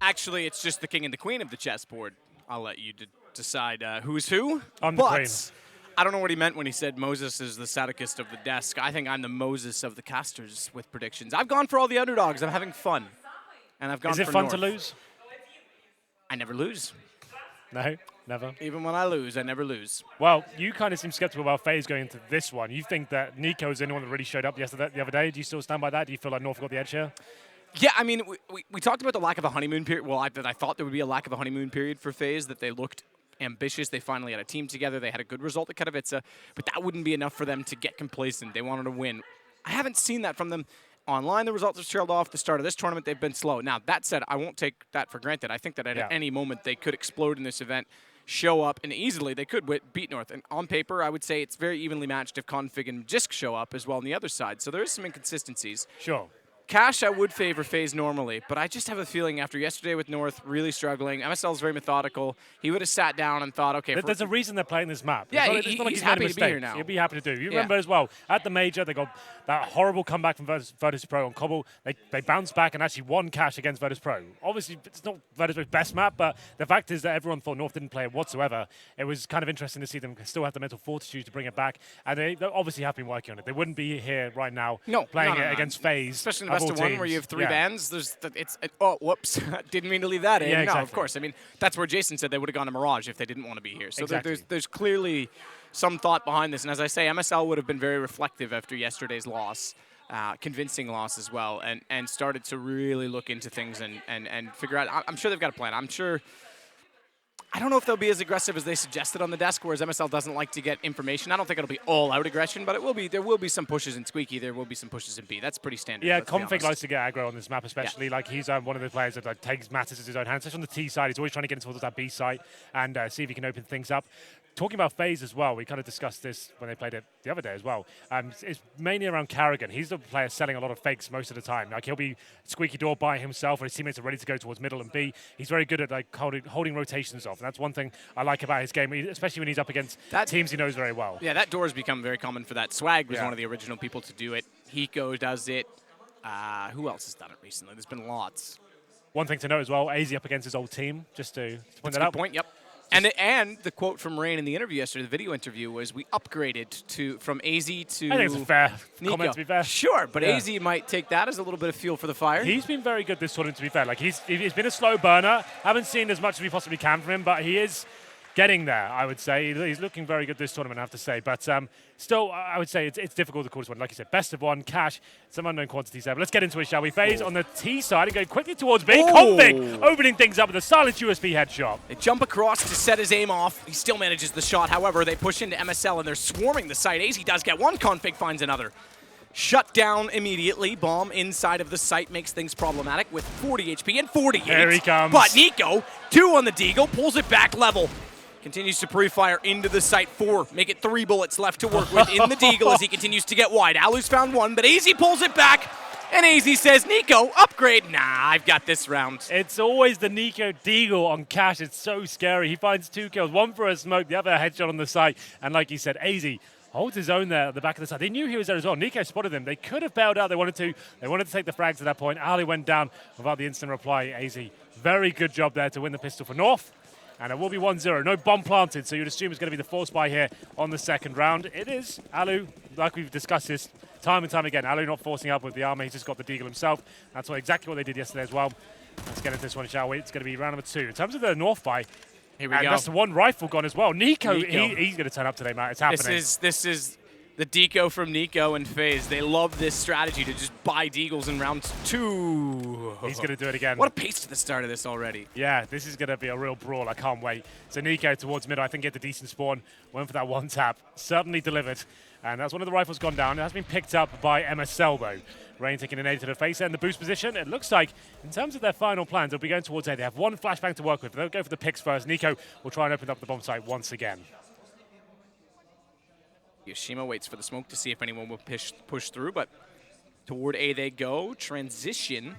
Actually, it's just the king and the queen of the chessboard. I'll let you decide who's who. I'm the queen. I don't know what he meant when he said Moses is the Sadokist of the desk. I think I'm the Moses of the casters with predictions. I've gone for all the underdogs. I'm having fun. And I've gone for Is it fun North. to lose? I never lose. No, never. Even when I lose, I never lose. Well, you kind of seem skeptical about FaZe going into this one. You think that Nico is the only one that really showed up the other day. Do you still stand by that? Do you feel like North got the edge here? Yeah, I mean, we talked about the lack of a honeymoon period. Well, I thought there would be a lack of a honeymoon period for FaZe, that they looked ambitious. They finally had a team together. They had a good result at Katowice, but that wouldn't be enough for them to get complacent. They wanted to win. I haven't seen that from them. Online, the results have trailed off. The start of this tournament, they've been slow. Now, that said, I won't take that for granted. I think that at any moment they could explode in this event, show up, and easily they could beat North. And on paper, I would say it's very evenly matched if Config and Jisk show up as well on the other side. So there is some inconsistencies. Sure. Cash, I would favor FaZe normally, but I just have a feeling after yesterday with North really struggling, MSL is very methodical. He would have sat down and thought, okay. There's a reason they're playing this map. Yeah, it's not like he's made a happy to mistake. be here now. He'll be happy to do. You remember as well, at the Major, they got that horrible comeback from Virtus Pro on Cobble. They bounced back and actually won Cash against Virtus Pro. Obviously, it's not Virtus Pro's best map, but the fact is that everyone thought North didn't play it whatsoever. It was kind of interesting to see them still have the mental fortitude to bring it back, and they obviously have been working on it. They wouldn't be here right now playing it against FaZe. Especially in the best of one where you have three bans. Oh, whoops. Didn't mean to leave that in. Yeah, exactly. No, of course. I mean, that's where Jason said they would have gone to Mirage if they didn't want to be here. So exactly. there's clearly some thought behind this. And as I say, MSL would have been very reflective after yesterday's loss, convincing loss as well, and started to really look into things and figure out. I'm sure they've got a plan. I don't know if they'll be as aggressive as they suggested on the desk, whereas MSL doesn't like to get information. I don't think it'll be all-out aggression, but there will be some pushes in Squeaky. There will be some pushes in B. That's pretty standard. Yeah, Config likes to get aggro on this map, especially. Yeah. Like he's one of the players that takes matters into his own hands. Especially on the T side, he's always trying to get towards that B site and see if he can open things up. Talking about FaZe as well, we kind of discussed this when they played it the other day as well. It's mainly around Carrigan. He's the player selling a lot of fakes most of the time. Like he'll be squeaky door by himself, and his teammates are ready to go towards middle and B. He's very good at like holding rotations off, and that's one thing I like about his game, especially when he's up against teams he knows very well. Yeah, that door has become very common for that. Swag was one of the original people to do it. Hiko does it. Who else has done it recently? There's been lots. One thing to note as well, AZ up against his old team, just to point that out. Good point. Yep. And the quote from Rain in the interview yesterday, the video interview, was we upgraded from AZ to I think it's a fair comment, to be fair. Sure, but AZ might take that as a little bit of fuel for the fire. He's been very good this tournament, to be fair. Like he's been a slow burner. Haven't seen as much as we possibly can from him, but he is getting there, I would say. He's looking very good this tournament, I have to say. But still, I would say it's difficult to call this one. Like you said, best of one, Cash, some unknown quantities there. But let's get into it, shall we? FaZe on the T side and go quickly towards B. Config opening things up with a silent USB headshot. They jump across to set his aim off. He still manages the shot. However, they push into MSL, and they're swarming the site. AZ does get one. Config finds another. Shut down immediately. Bomb inside of the site makes things problematic with 40 HP and 48. Here he comes. But Nico, 2 on the Deagle, pulls it back level. Continues to pre-fire into the site. 4. Make it 3 bullets left to work with in the Deagle as he continues to get wide. Alu's found 1, but AZ pulls it back. And AZ says, Nico, upgrade. Nah, I've got this round. It's always the Nico Deagle on Cash. It's so scary. He finds 2 kills, 1 for a smoke, the other a headshot on the site. And like you said, AZ holds his own there at the back of the side. They knew he was there as well. Nico spotted them. They could have bailed out. They wanted to take the frags at that point. Ali went down without the instant reply. AZ, very good job there to win the pistol for North. And it will be 1-0. No bomb planted, so you'd assume it's going to be the force buy here on the second round. It is. Alu, like we've discussed this time and time again, Alu not forcing up with the armor. He's just got the Deagle himself. That's exactly what they did yesterday as well. Let's get into this one, shall we? It's going to be round number 2. In terms of the North buy, here we go. That's the one rifle gone as well. Nico. He's going to turn up today, Matt. It's happening. This is the deco from Nico and FaZe. They love this strategy to just buy Deagles in round 2. He's going to do it again. What a pace to the start of this already. Yeah, this is going to be a real brawl. I can't wait. So Nico towards middle, I think, get the decent spawn. Went for that one tap. Certainly delivered. And that's one of the rifles gone down. It has been picked up by MSL, though. Rain taking an A to the face and the boost position. It looks like, in terms of their final plans, they'll be going towards A. They have one flashbang to work with. They'll go for the picks first. Nico will try and open up the bomb site once again. Yoshima waits for the smoke to see if anyone will push through, but toward A they go. Transition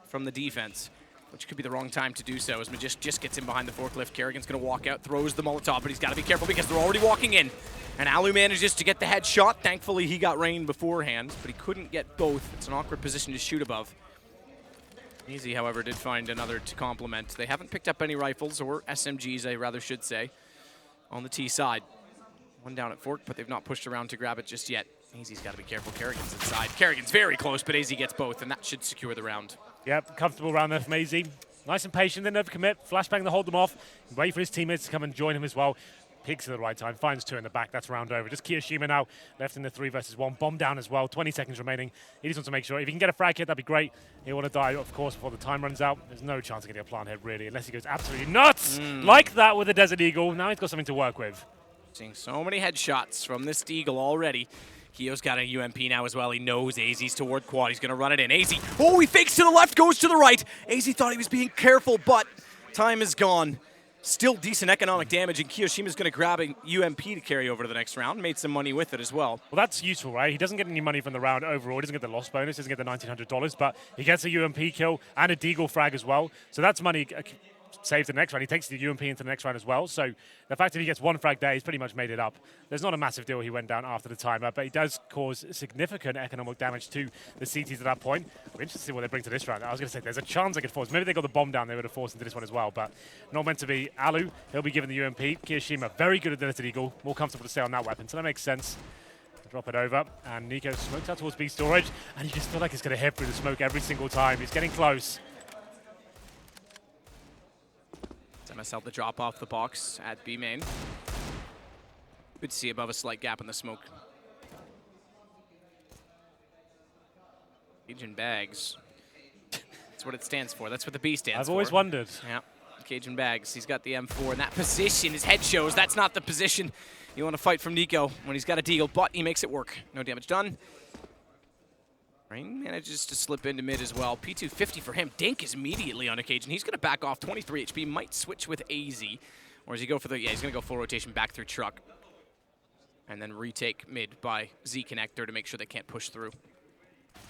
from the defense, which could be the wrong time to do so, as Magist just gets in behind the forklift. Kerrigan's going to walk out, throws the Molotov, but he's got to be careful because they're already walking in. And Alu manages to get the headshot. Thankfully, he got Rain beforehand, but he couldn't get both. It's an awkward position to shoot above. HengyG, however, did find another to complement. They haven't picked up any rifles, or SMGs, I rather should say, on the T side. One down at Fork, but they've not pushed around to grab it just yet. AZ's got to be careful. Kerrigan's inside. Kerrigan's very close, but AZ gets both, and that should secure the round. Yep, comfortable round there from AZ. Nice and patient, then never commit. Flashbang to hold them off. Wait for his teammates to come and join him as well. Picks at the right time, finds 2 in the back. That's round over. Just Kiyoshima now left in the 3 versus 1. Bomb down as well. 20 seconds remaining. He just wants to make sure if he can get a frag hit, that'd be great. He'll want to die, of course, before the time runs out. There's no chance of getting a plant hit really, unless he goes absolutely nuts like that with the Desert Eagle. Now he's got something to work with. Seeing so many headshots from this Eagle already. Kio's got a UMP now as well. He knows AZ's toward quad. He's going to run it in. AZ, oh, he fakes to the left, goes to the right. AZ thought he was being careful, but time is gone. Still decent economic damage, and Kiyoshima's going to grab a UMP to carry over to the next round. Made some money with it as well. Well, that's useful, right? He doesn't get any money from the round overall. He doesn't get the loss bonus, doesn't get the $1,900, but he gets a UMP kill and a Deagle frag as well. So that's money saved to the next round. He takes the UMP into the next round as well. So the fact that he gets 1 frag there, he's pretty much made it up. There's not a massive deal he went down after the timer, but he does cause significant economic damage to the CTs at that point. We're interested to see what they bring to this round. I was going to say, there's a chance they could force. Maybe they got the bomb down, they would have forced into this one as well, but not meant to be. Alu, he'll be given the UMP. Kiyoshima, very good at the Desert Eagle. More comfortable to stay on that weapon, so that makes sense. Drop it over, and Nico smokes out towards B storage, and you just feel like it's going to hit through the smoke every single time. He's getting close. MSL to drop off the box at B main. Good to see above a slight gap in the smoke. Cajun Bags. That's what it stands for. That's what the B stands for. I've always wondered. Yeah, Cajun Bags. He's got the M4 in that position. His head shows that's not the position you want to fight from Nico when he's got a deal, but he makes it work. No damage done. Rain manages to slip into mid as well. P250 for him. Dink is immediately on occasion. He's going to back off 23 HP. Might switch with AZ. Or does he go for the... Yeah, he's going to go full rotation back through truck. And then retake mid by Z connector to make sure they can't push through.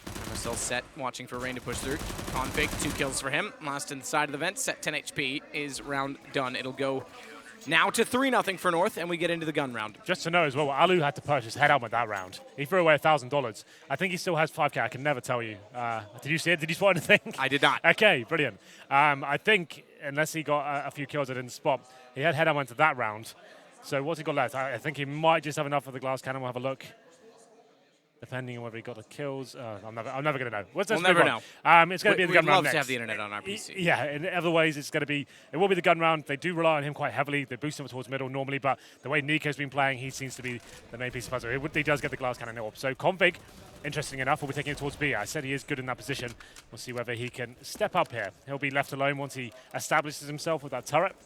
MSL set, watching for Rain to push through. Config, 2 kills for him. Last inside of the vent. Set 10 HP is round done. It'll go now to 3-0 for North, and we get into the gun round. Just to know as well, Alu had to purchase head helmet that round. He threw away $1,000. I think he still has 5K. I can never tell you. Did you see it? Did you spot anything? I did not. Okay, brilliant. I think, unless he got a few kills I didn't spot, he had head helmet to that round. So what's he got left? I think he might just have enough for the glass cannon. We'll have a look. Depending on whether he got the kills. I'm never going to know. We'll never know. It's going to be the gun round next. We'd love to have the internet on our PC. Yeah, in other ways, it will be the gun round. They do rely on him quite heavily. They boost him towards middle normally, but the way Nico's been playing, he seems to be the main piece of puzzle. He does get the glass cannon up. So Config, interesting enough, will be taking him towards B. I said he is good in that position. We'll see whether he can step up here. He'll be left alone once he establishes himself with that turret.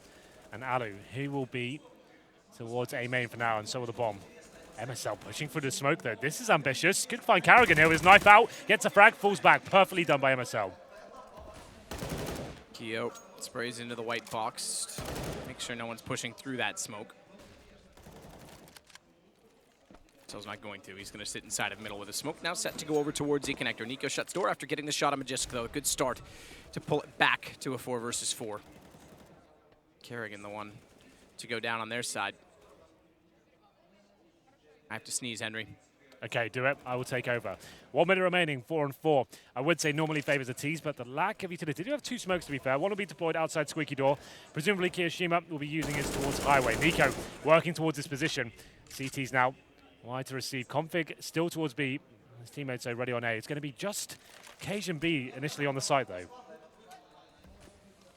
And Alu, he will be towards A main for now, and so will the bomb. MSL pushing through the smoke, though. This is ambitious. Could find Carrigan here with his knife out. Gets a frag, falls back. Perfectly done by MSL. Keo sprays into the white box. Make sure no one's pushing through that smoke. So he's not going to. He's going to sit inside of middle with the smoke. Now set to go over towards Z connector. Nico shuts door after getting the shot on Majestic, though. A good start to pull it back to a 4 versus 4. Kerrigan, the one to go down on their side. I have to sneeze, Henry. Okay, do it. I will take over. 1 minute remaining, 4-on-4. I would say normally favors the T's, but the lack of utility. They do have 2 smokes, to be fair. One will be deployed outside Squeaky Door. Presumably, Kiyoshima will be using it towards Highway. Nico working towards this position. CT's now wide to receive. Config still towards B. His teammates are ready on A. It's going to be just Cajun B initially on the side, though.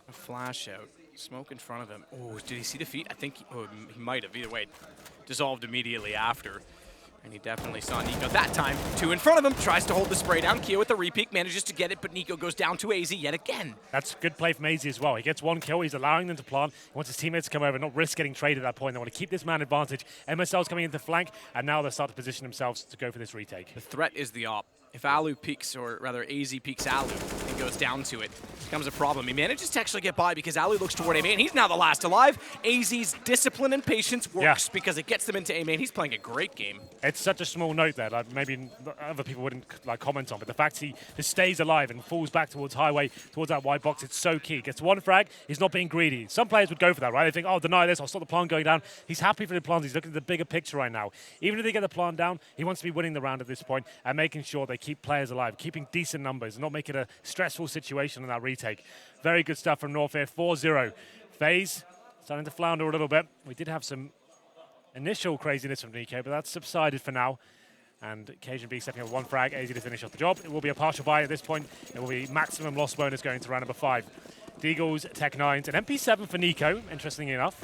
A flash out. Smoke in front of him. Oh, did he see the feet? I think he might have. Either way, dissolved immediately after. And he definitely saw Nico that time. 2 in front of him, tries to hold the spray down. Keo with the repeat, manages to get it, but Nico goes down to AZ yet again. That's good play from AZ as well. He gets 1 kill, he's allowing them to plant. He wants his teammates to come over, not risk getting traded at that point. They want to keep this man advantage. MSL's coming into flank, and now they start to position themselves to go for this retake. The threat is the op. If Alu peeks, or rather AZ peeks Alu and goes down to it, becomes a problem. He manages to actually get by because Alu looks toward A main. He's now the last alive. AZ's discipline and patience works because it gets them into A main. He's playing a great game. It's such a small note there, like maybe other people wouldn't comment on, but the fact he just stays alive and falls back towards Highway, towards that wide box, it's so key. Gets 1 frag, he's not being greedy. Some players would go for that, right? They think, oh, deny this, I'll stop the plant going down. He's happy for the plant, he's looking at the bigger picture right now. Even if they get the plant down, he wants to be winning the round at this point and making sure they keep players alive, keeping decent numbers, not making a stressful stressful situation in that retake. Very good stuff from North here, 4-0. FaZe starting to flounder a little bit. We did have some initial craziness from Nico, but that's subsided for now. And HengyG stepping up with 1 frag, easy to finish off the job. It will be a partial buy at this point. It will be maximum loss bonus going to round number 5. Deagles, Tech 9s, and MP7 for Nico, interestingly enough.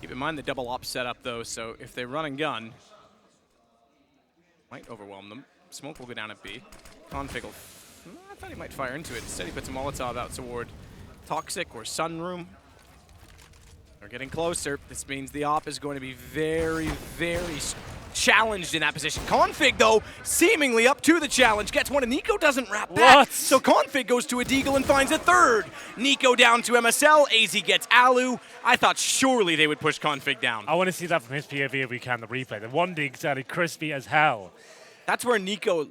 Keep in mind the double op setup, though, so if they run and gun, might overwhelm them. Smoke will go down at B. Config will... I thought he might fire into it. Instead, he puts a Molotov out toward Toxic or Sunroom. They're getting closer. This means the op is going to be very, very challenged in that position. Config, though, seemingly up to the challenge. Gets one, and Nico doesn't wrap back. What? So Config goes to a Deagle and finds a third. Nico down to MSL. AZ gets Alu. I thought surely they would push Config down. I want to see that from his POV if we can, the replay. The 1D sounded crispy as hell. That's where Nico,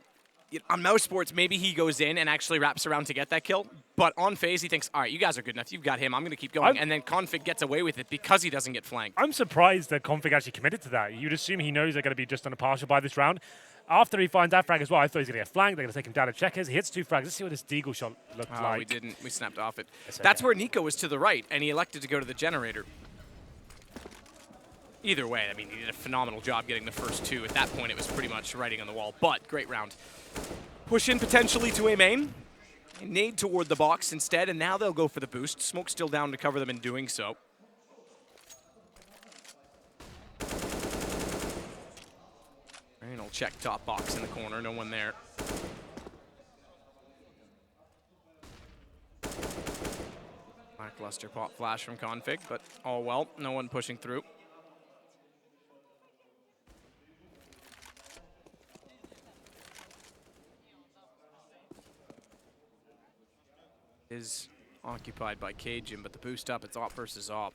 on Mouse Sports, maybe he goes in and actually wraps around to get that kill. But on FaZe, he thinks, all right, you guys are good enough. You've got him. I'm going to keep going. And then Config gets away with it because he doesn't get flanked. I'm surprised that Config actually committed to that. You'd assume he knows they're going to be just on a partial by this round. After he finds that frag as well, I thought he's going to get flanked. They're going to take him down to checkers. He hits 2 frags. Let's see what this Deagle shot looked like. We didn't. We snapped off it. That's where Nico was to the right, and he elected to go to the generator. Either way, I mean, he did a phenomenal job getting the first 2. At that point, it was pretty much writing on the wall, but great round. Push in potentially to a main. Nade toward the box instead, and now they'll go for the boost. Smoke's still down to cover them in doing so. And I'll check top box in the corner, no one there. Lackluster pop flash from Config, but all well, no one pushing through. Is occupied by HengyG, but the boost up, it's op versus op.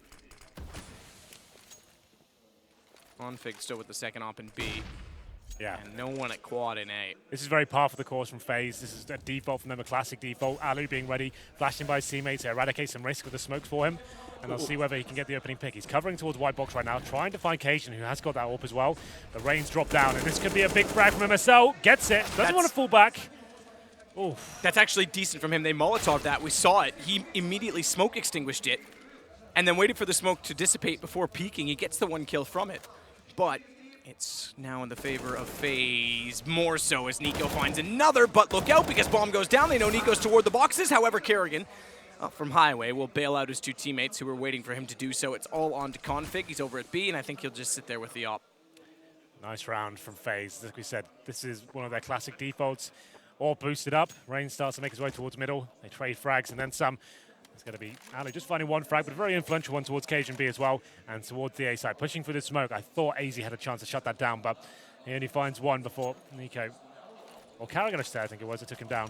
Config still with the second op in B. Yeah. And no one at quad in A. This is very par for the course from FaZe. This is a default from them, a classic default. Alu being ready, flashing by his teammates to eradicate some risk with the smokes for him. And they'll see whether he can get the opening pick. He's covering towards white box right now, trying to find HengyG, who has got that AWP as well. The rains drop down, and this could be a big frag from MSL. Gets it, doesn't want to fall back. Oof. That's actually decent from him. They Molotov that. We saw it. He immediately smoke extinguished it and then waited for the smoke to dissipate before peeking. He gets the 1 kill from it. But it's now in the favor of FaZe, more so as Nico finds another. But look out, because bomb goes down. They know Nico's toward the boxes. However, Kerrigan from Highway will bail out his 2 teammates who were waiting for him to do so. It's all on to Config. He's over at B, and I think he'll just sit there with the op. Nice round from FaZe. Like we said, this is one of their classic defaults. All boosted up. Rain starts to make his way towards middle. They trade frags and then some. It's going to be Ali just finding 1 frag, but a very influential one towards HengyB as well. And towards the A side, pushing through the smoke. I thought AZ had a chance to shut that down, but he only finds 1 before Nico. Or Kerrigan, I think it was, that took him down.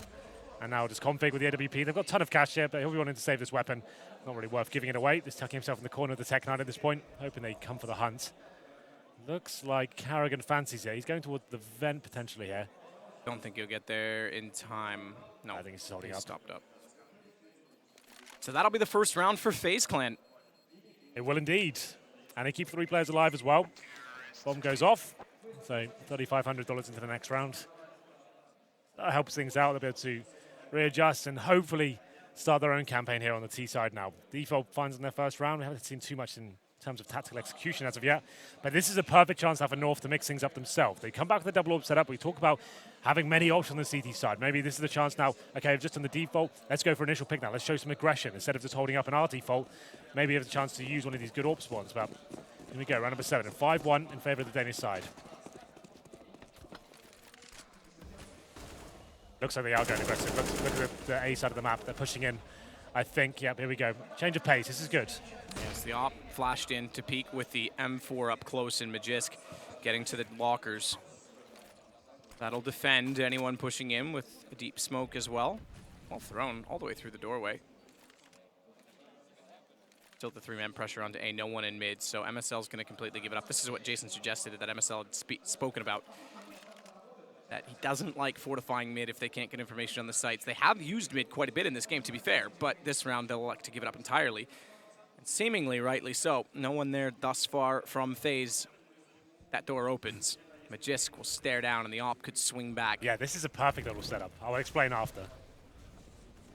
And now just Config with the AWP. They've got a ton of cash here, but he'll be wanting to save this weapon. Not really worth giving it away. Just tucking himself in the corner of the Tech 9 at this point, hoping they come for the hunt. Looks like Kerrigan fancies it. He's going towards the vent potentially here. Don't think he'll get there in time. No, I think he's holding up. Stopped up. So that'll be the first round for FaZe Clan. It will indeed. And they keep 3 players alive as well. Bomb goes off. So $3,500 into the next round. That helps things out. They'll be able to readjust and hopefully start their own campaign here on the T side now. Default finds in their first round. We haven't seen too much in terms of tactical execution as of yet. But this is a perfect chance now for North to mix things up themselves. They come back with a double AWP setup. We talk about having many options on the CT side. Maybe this is the chance now. Okay, just on the default, let's go for initial pick now. Let's show some aggression. Instead of just holding up an R default, maybe you have a chance to use one of these good AWP spawns. But here we go, round number 7. And 5-1 in favor of the Danish side. Looks like they are going aggressive. Look at the A side of the map. They're pushing in. I think, yep, here we go. Change of pace. This is good. Yes, the op flashed in to peek with the M4 up close in HengyG, getting to the lockers. That'll defend anyone pushing in with a deep smoke as well. Well thrown all the way through the doorway. Still the 3-man pressure onto A, no one in mid, so MSL's going to completely give it up. This is what Jason suggested that MSL had spoken about. That he doesn't like fortifying mid if they can't get information on the sites. They have used mid quite a bit in this game, to be fair, but this round they'll elect to give it up entirely. And seemingly rightly so. No one there thus far from FaZe. That door opens. HengyG will stare down and the op could swing back. Yeah, this is a perfect little setup. I'll explain after.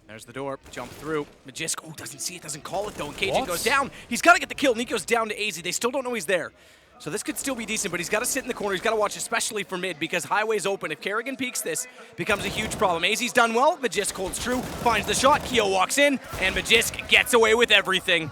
There's the door. Jump through. Magisk, oh, doesn't see it, doesn't call it though. And HengyG What? goes down. He's got to get the kill. Nico's down to AZ. They still don't know he's there. So this could still be decent, but he's got to sit in the corner. He's got to watch, especially for mid, because highway's open. If Kerrigan peeks this, becomes a huge problem. AZ's done well. Magisk holds true, finds the shot. Keo walks in, and Magisk gets away with everything.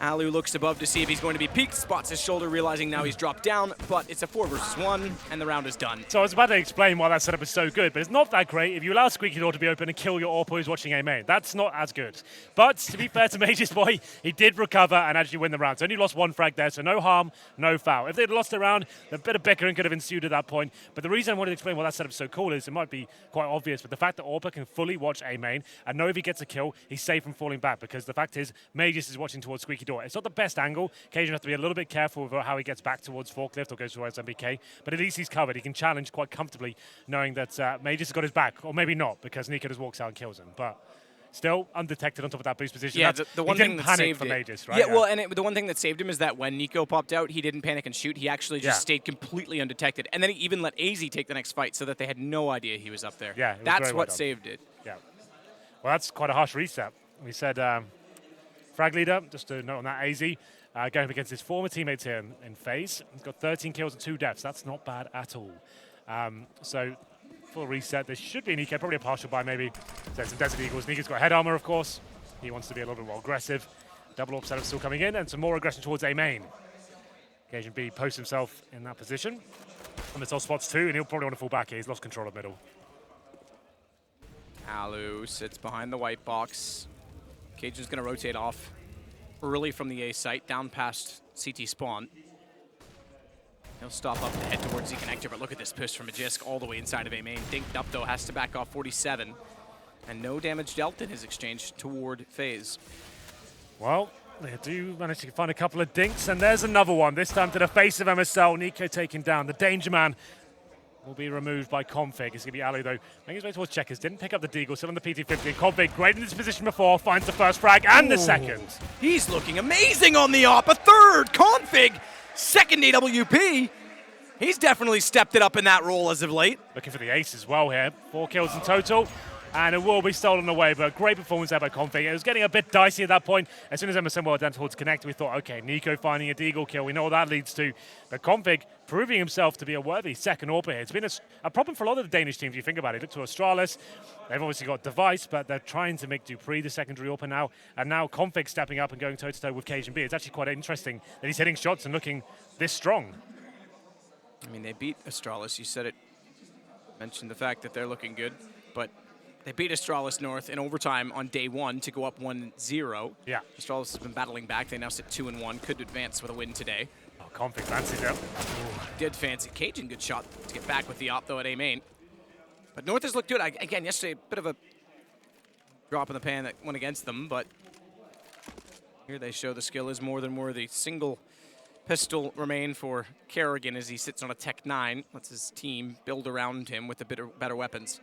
Alu looks above to see if he's going to be peeked, spots his shoulder, realizing now he's dropped down, but it's a 4 versus 1, and the round is done. So I was about to explain why that setup is so good, but it's not that great if you allow Squeaky Door to be open and kill your AWP who's watching A main. That's not as good. But to be fair to Mage's boy, he did recover and actually win the round. So only lost 1 frag there, so no harm, no foul. If they'd lost the round, a bit of bickering could have ensued at that point. But the reason I wanted to explain why that setup's so cool is it might be quite obvious, but the fact that AWP can fully watch A main and know if he gets a kill, he's safe from falling back, because the fact is, Magus is watching towards Squeaky Door. It's not the best angle. Cajun has to be a little bit careful with how he gets back towards Forklift or goes towards MBK, but at least he's covered. He can challenge quite comfortably, knowing that Magus has got his back, or maybe not, because Nico just walks out and kills him. But still undetected on top of that boost position. Yeah, the one thing that saved for it. Magus, right? Yeah, well, and the one thing that saved him is that when Nico popped out, he didn't panic and shoot. He actually just stayed completely undetected, and then he even let AZ take the next fight, so that they had no idea he was up there. Yeah, that's what saved it. Yeah. Well, that's quite a harsh reset. We said frag leader, just to note on that, AZ. Going up against his former teammates here in FaZe. He's got 13 kills and 2 deaths. That's not bad at all. So, full reset. There should be an EK, probably a partial buy maybe. There's some Desert Eagles. Nika's got head armor, of course. He wants to be a little bit more aggressive. Double AWP setup still coming in, and some more aggression towards A main. Occasion B posts himself in that position. And the top spots too, and he'll probably want to fall back here. He's lost control of middle. Alu sits behind the white box. Cajun's going to rotate off early from the A site, down past CT spawn. He'll stop up to head towards Z connector, but look at this push from Magisk all the way inside of A main. Dinked up though, has to back off 47. And no damage dealt in his exchange toward FaZe. Well, they do manage to find a couple of dinks, and there's another one, this time to the face of MSL. Nico taken down. The Danger Man will be removed by Config. It's going to be Ali, though, making his way towards Checkers. Didn't pick up the Deagle, still on the PT-50. Config, great in this position before, finds the first frag and the second. He's looking amazing on the op. A third. Config, second AWP. He's definitely stepped it up in that role as of late. Looking for the ace as well here. 4 kills in total. And it will be stolen away, but great performance there by Config. It was getting a bit dicey at that point. As soon as MSM were down towards Connect, we thought, okay, Nico finding a Deagle kill. We know what that leads to. But Config proving himself to be a worthy second AWP here. It's been a problem for a lot of the Danish teams, if you think about it. Look to Astralis. They've obviously got Device, but they're trying to make Dupree the secondary AWP now. And now Config stepping up and going toe-to-toe with HengyG. It's actually quite interesting that he's hitting shots and looking this strong. I mean, they beat Astralis. You said it. Mentioned the fact that they're looking good, but they beat Astralis North in overtime on day 1 to go up 1-0. Yeah. Astralis has been battling back. They now sit 2-1. Could advance with a win today. Oh, Config fancies it. Did fancy. Cajun, good shot to get back with the op, though, at A main. But North has looked good. Again, yesterday, a bit of a drop in the pan that went against them, but here they show the skill is more than worthy. Single pistol remain for Kerrigan as he sits on a Tech 9. Lets his team build around him with a bit better weapons.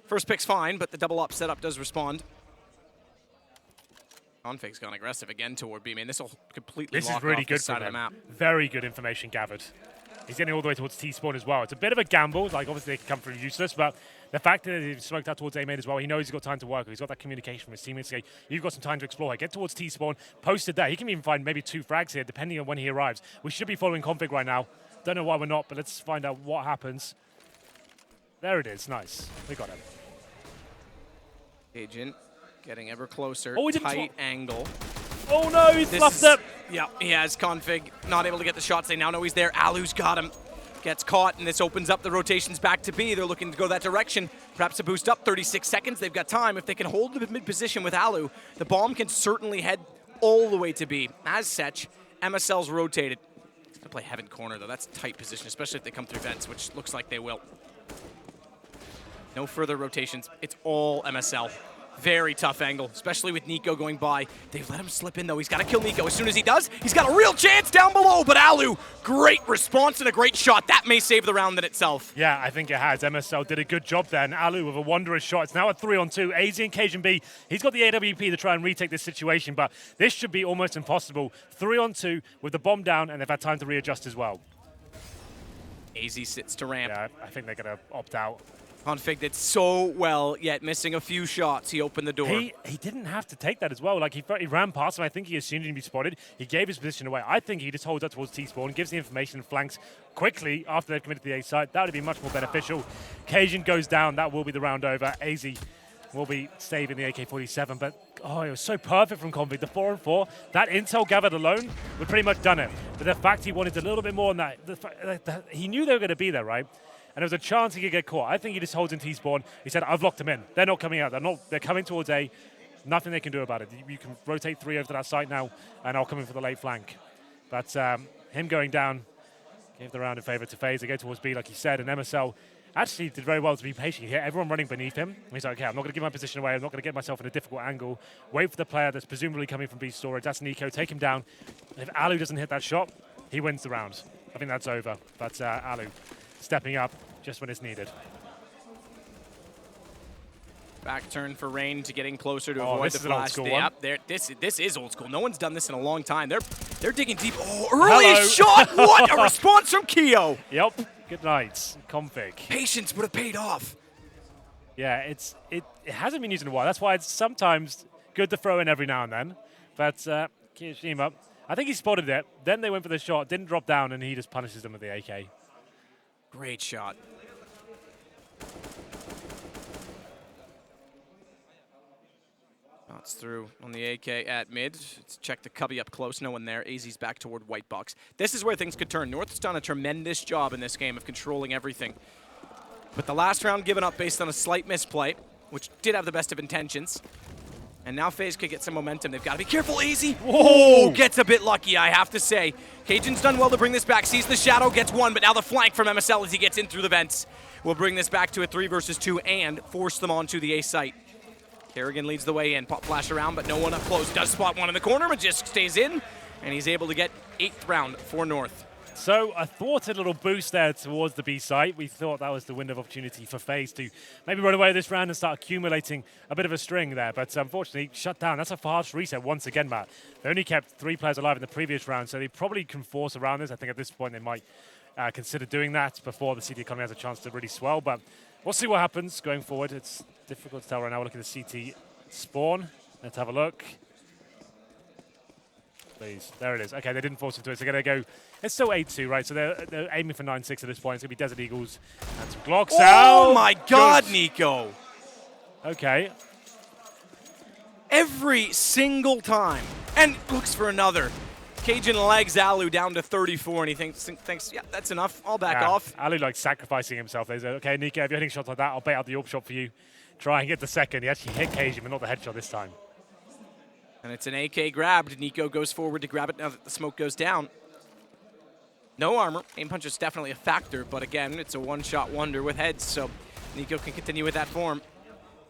First pick's fine, but the double op setup does respond. Config's gone aggressive again toward B main. This will completely This lock is really off good this side for of the them. map. Very good information gathered. He's getting all the way towards T-spawn as well. It's a bit of a gamble. Like, obviously, they can come through useless, but the fact that he's smoked out towards A main as well, he knows he's got time to work. He's got that communication from his teammates. Say, you've got some time to explore. Get towards T-spawn, posted there. He can even find maybe 2 frags here, depending on when he arrives. We should be following Config right now. Don't know why we're not, but let's find out what happens. There it is. Nice. We got him. Agent getting ever closer. Oh, he didn't tight angle. Oh no, he's fluffed up. Yeah, he has Config. Not able to get the shots. They now know he's there. Alu's got him. Gets caught, and this opens up the rotations back to B. They're looking to go that direction. Perhaps a boost up. 36 seconds. They've got time. If they can hold the mid position with Alu, the bomb can certainly head all the way to B. As such, MSL's rotated. He's going to play Heaven Corner, though. That's a tight position, especially if they come through vents, which looks like they will. No further rotations. It's all MSL. Very tough angle, especially with Nico going by. They've let him slip in, though. He's got to kill Nico. As soon as he does, he's got a real chance down below. But Alu, great response and a great shot. That may save the round in itself. Yeah, I think it has. MSL did a good job there, and Alu with a wondrous shot. It's now a 3-on-2. AZ and HengyG. He's got the AWP to try and retake this situation, but this should be almost impossible. 3-on-2 with the bomb down, and they've had time to readjust as well. AZ sits to ramp. Yeah, I think they're going to opt out. Config did so well, yet missing a few shots. He opened the door. He didn't have to take that as well. Like, he ran past him. I think he assumed he'd be spotted. He gave his position away. I think he just holds up towards T-spawn, gives the information, and flanks quickly after they've committed to the A site. That would be much more beneficial. HengyG goes down. That will be the round over. AZ will be saving the AK-47, but oh, it was so perfect from Config. The 4-on-4, that intel gathered alone would pretty much done it. But the fact he wanted a little bit more on that, he knew they were going to be there, right? And there was a chance he could get caught. I think he just holds in T-spawn. He said, I've locked them in. They're not coming out. They're coming towards A. Nothing they can do about it. You can rotate 3 over to that site now, and I'll come in for the late flank. But him going down gave the round in favor to FaZe. They go towards B, like he said, and MSL actually did very well to be patient. He hit everyone running beneath him. He's like, okay, I'm not going to give my position away. I'm not going to get myself in a difficult angle. Wait for the player that's presumably coming from B storage. That's Nico. Take him down. And if Alu doesn't hit that shot, he wins the round. I think that's over. But Alu stepping up just when it's needed. Back turn for Rain to getting closer to avoid the flash. Yep, this is old school. No one's done this in a long time. They're digging deep. Oh, early shot! What a response from Keo! Yep. Good night, Config. Patience would have paid off. Yeah, it hasn't been used in a while. That's why it's sometimes good to throw in every now and then. But Kirishima, I think he spotted it. Then they went for the shot, didn't drop down, and he just punishes them with the AK. Great shot. Shots through on the AK at mid. Let's check the cubby up close. No one there. AZ's back toward white box. This is where things could turn. North's done a tremendous job in this game of controlling everything. But the last round given up based on a slight misplay, which did have the best of intentions. And now FaZe could get some momentum. They've got to be careful, AZ. Oh, gets a bit lucky, I have to say. Cajun's done well to bring this back. Sees the shadow, gets one, but now the flank from MSL as he gets in through the vents will bring this back to a 3 versus 2 and force them onto the A site. Kerrigan leads the way in. Pop flash around, but no one up close. Does spot one in the corner, but just stays in. And he's able to get 8th round for North. So I thought a little boost there towards the B site. We thought that was the window of opportunity for FaZe to maybe run away this round and start accumulating a bit of a string there. But unfortunately, shut down. That's a fast reset once again, Matt. They only kept 3 players alive in the previous round, so they probably can force around this. I think at this point they might consider doing that before the CT economy has a chance to really swell. But we'll see what happens going forward. It's difficult to tell right now. We're looking at the CT spawn. Let's have a look. Please. There it is. Okay, they didn't force into it. So they're going to go. It's still 8-2, right? So they're aiming for 9-6 at this point. It's going to be Desert Eagles and some Glocks out. Oh my God, Nico. Okay. Every single time. And looks for another. Cajun legs Alu down to 34, and he thinks, yeah, that's enough. I'll back off. Alu like sacrificing himself. They said, okay, Nico, if you're hitting shots like that, I'll bait out the AWP shot for you. Try and get the second. He actually hit Cajun, but not the headshot this time. And it's an AK grabbed. Nico goes forward to grab it now that the smoke goes down. No armor. Aim punch is definitely a factor, but again, it's a one-shot wonder with heads, so Nico can continue with that form.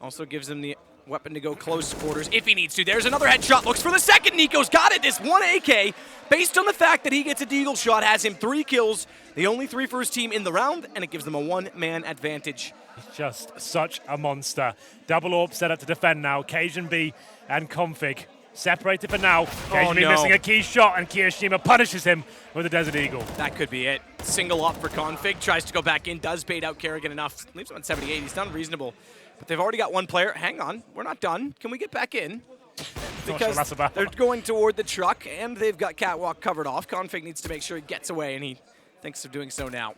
Also gives him the weapon to go close quarters if he needs to. There's another headshot. Looks for the second. Nico's got it. This one AK, based on the fact that he gets a deagle shot, has him 3 kills. The only 3 for his team in the round, and it gives them a 1-man advantage. He's just such a monster. Double AWP set up to defend now. Cajun B and Config separated for now. Cajun B missing a key shot, and Kirishima punishes him with a Desert Eagle. That could be it. Single up for Config. Tries to go back in. Does bait out Kerrigan enough. Leaves him on 78. He's done reasonable. But they've already got 1 player. Hang on. We're not done. Can we get back in? Because they're going toward the truck, and they've got Catwalk covered off. Config needs to make sure he gets away, and he thinks of doing so now.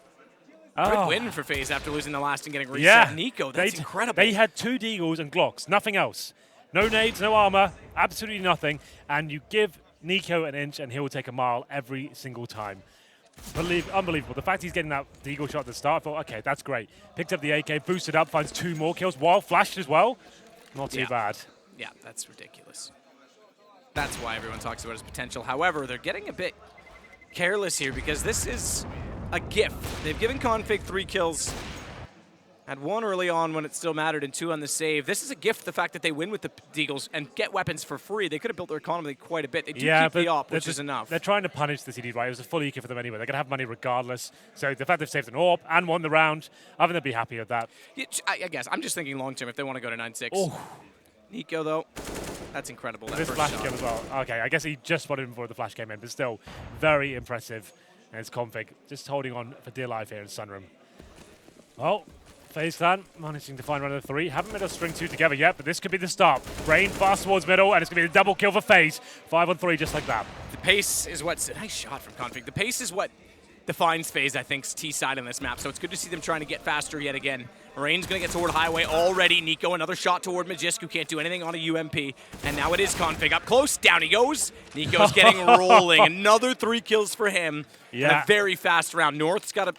Good win for FaZe after losing the last and getting reset. Yeah. Nico, that's incredible. They had 2 Deagles and Glocks, nothing else. No nades, no armor, absolutely nothing. And you give Nico an inch and he will take a mile every single time. Unbelievable. The fact he's getting that Deagle shot at the start, I thought, okay, that's great. Picked up the AK, boosted up, finds 2 more kills while flashed as well. Not too bad. Yeah, that's ridiculous. That's why everyone talks about his potential. However, they're getting a bit careless here because this is a gift. They've given Config 3 kills. Had 1 early on when it still mattered and 2 on the save. This is a gift, the fact that they win with the Deagles and get weapons for free. They could have built their economy quite a bit. They do keep the op, which is enough. They're trying to punish the CD, right? It was a full eco for them anyway. They're going to have money regardless. So the fact they've saved an AWP and won the round, I think they'll be happy with that. Yeah, I guess. I'm just thinking long-term if they want to go to 9-6. Oh. Nico, though, that's incredible. That this first flash shot. kill as well. Okay, I guess he just spotted him before the flash came in, but still very impressive. And it's Config just holding on for dear life here in Sunroom. Well, FaZe Clan managing to find round of 3. Haven't made a string 2 together yet, but this could be the start. Rain fast towards middle, and it's going to be a double kill for FaZe. 5 on 3 just like that. The pace is what's a nice shot from Config. The pace is what defines FaZe, I think, T-side on this map. So it's good to see them trying to get faster yet again. Rain's going to get toward Highway already. Nico, another shot toward Magisk, who can't do anything on a UMP. And now it is Config up close. Down he goes. Nico's getting rolling. Another 3 kills for him. Yeah. And a very fast round. North's got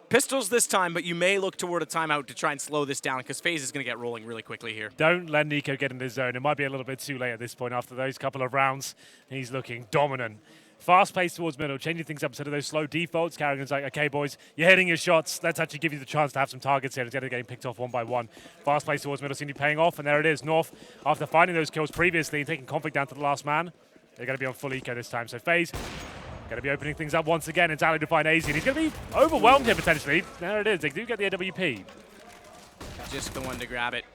pistols this time, but you may look toward a timeout to try and slow this down because FaZe is going to get rolling really quickly here. Don't let Nico get in the zone. It might be a little bit too late at this point after those couple of rounds. He's looking dominant. Fast pace towards middle, changing things up instead of those slow defaults. Carrigan's like, okay, boys, you're hitting your shots. Let's actually give you the chance to have some targets here instead of getting picked off one by one. Fast pace towards middle seems to be paying off, and there it is. North, after finding those kills previously and taking Config down to the last man, they're going to be on full eco this time. So FaZe going to be opening things up once again. It's Ali to find AZ, and he's going to be overwhelmed here potentially. There it is. They do get the AWP. Just the one to grab it.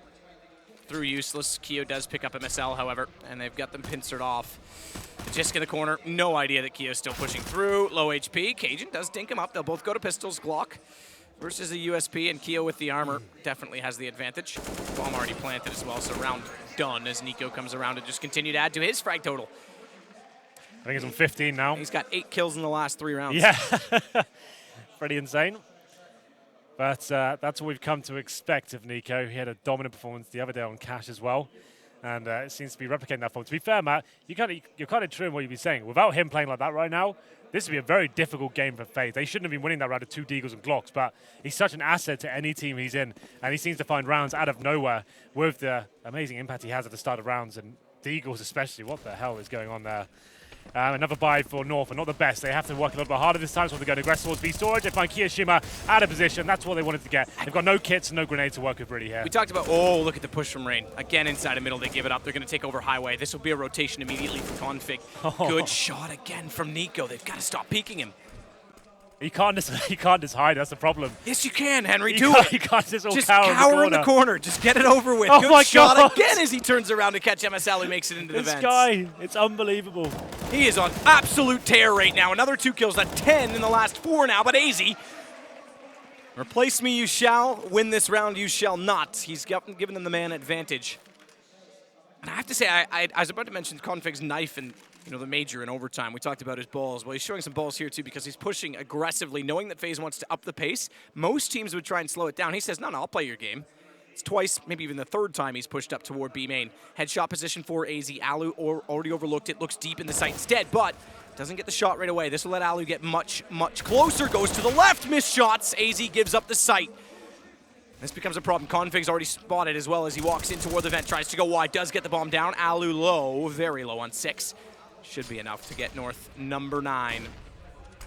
Through useless. Keo does pick up MSL, however, and they've got them pincered off. Just in the corner. No idea that Keo's still pushing through. Low HP. Cajun does dink him up. They'll both go to pistols. Glock versus a USP, and Keo with the armor definitely has the advantage. Bomb already planted as well, so round done as Nico comes around to just continue to add to his frag total. I think he's on 15 now. He's got 8 kills in the last 3 rounds. Yeah. Pretty insane. But that's what we've come to expect of Nico. He had a dominant performance the other day on Cash as well. And it seems to be replicating that form. To be fair, Matt, you're kind of true in what you've been saying. Without him playing like that right now, this would be a very difficult game for FaZe. They shouldn't have been winning that round of 2 Deagles and Glocks, but he's such an asset to any team he's in. And he seems to find rounds out of nowhere with the amazing impact he has at the start of rounds. And Deagles especially, what the hell is going on there? Another buy for North, and not the best. They have to work a little bit harder this time, so they're going to aggressive towards B storage. They find Kiyoshima out of position. That's what they wanted to get. They've got no kits, no grenades to work with really here. We talked about, oh, look at the push from Rain. Again, inside the middle, they give it up. They're going to take over Highway. This will be a rotation immediately for Config. Good shot again from Nico. They've got to stop peeking him. He can't just hide. That's the problem. Yes, you can, Henry. Do it. He can't just cower in the corner. Just get it over with. Oh Good my shot God. again as he turns around to catch MSL, who makes it into the This vents. guy, it's unbelievable. He is on absolute tear right now. Another 2 kills, at 10 in the last 4 now. But AZ, replace me you shall. Win this round you shall not. He's given them the man advantage. And I have to say, I was about to mention Config's knife and the major in overtime. We talked about his balls. Well, he's showing some balls here too because he's pushing aggressively, knowing that FaZe wants to up the pace. Most teams would try and slow it down. He says, no, I'll play your game. It's twice, maybe even the 3rd time he's pushed up toward B main. Headshot position for AZ. Alu already overlooked it, looks deep in the sight instead, but doesn't get the shot right away. This will let Alu get much, much closer. Goes to the left, missed shots. AZ gives up the sight. This becomes a problem. Config's already spotted as well as he walks in toward the vent, tries to go wide, does get the bomb down. Alu low, very low on 6. Should be enough to get North number 9.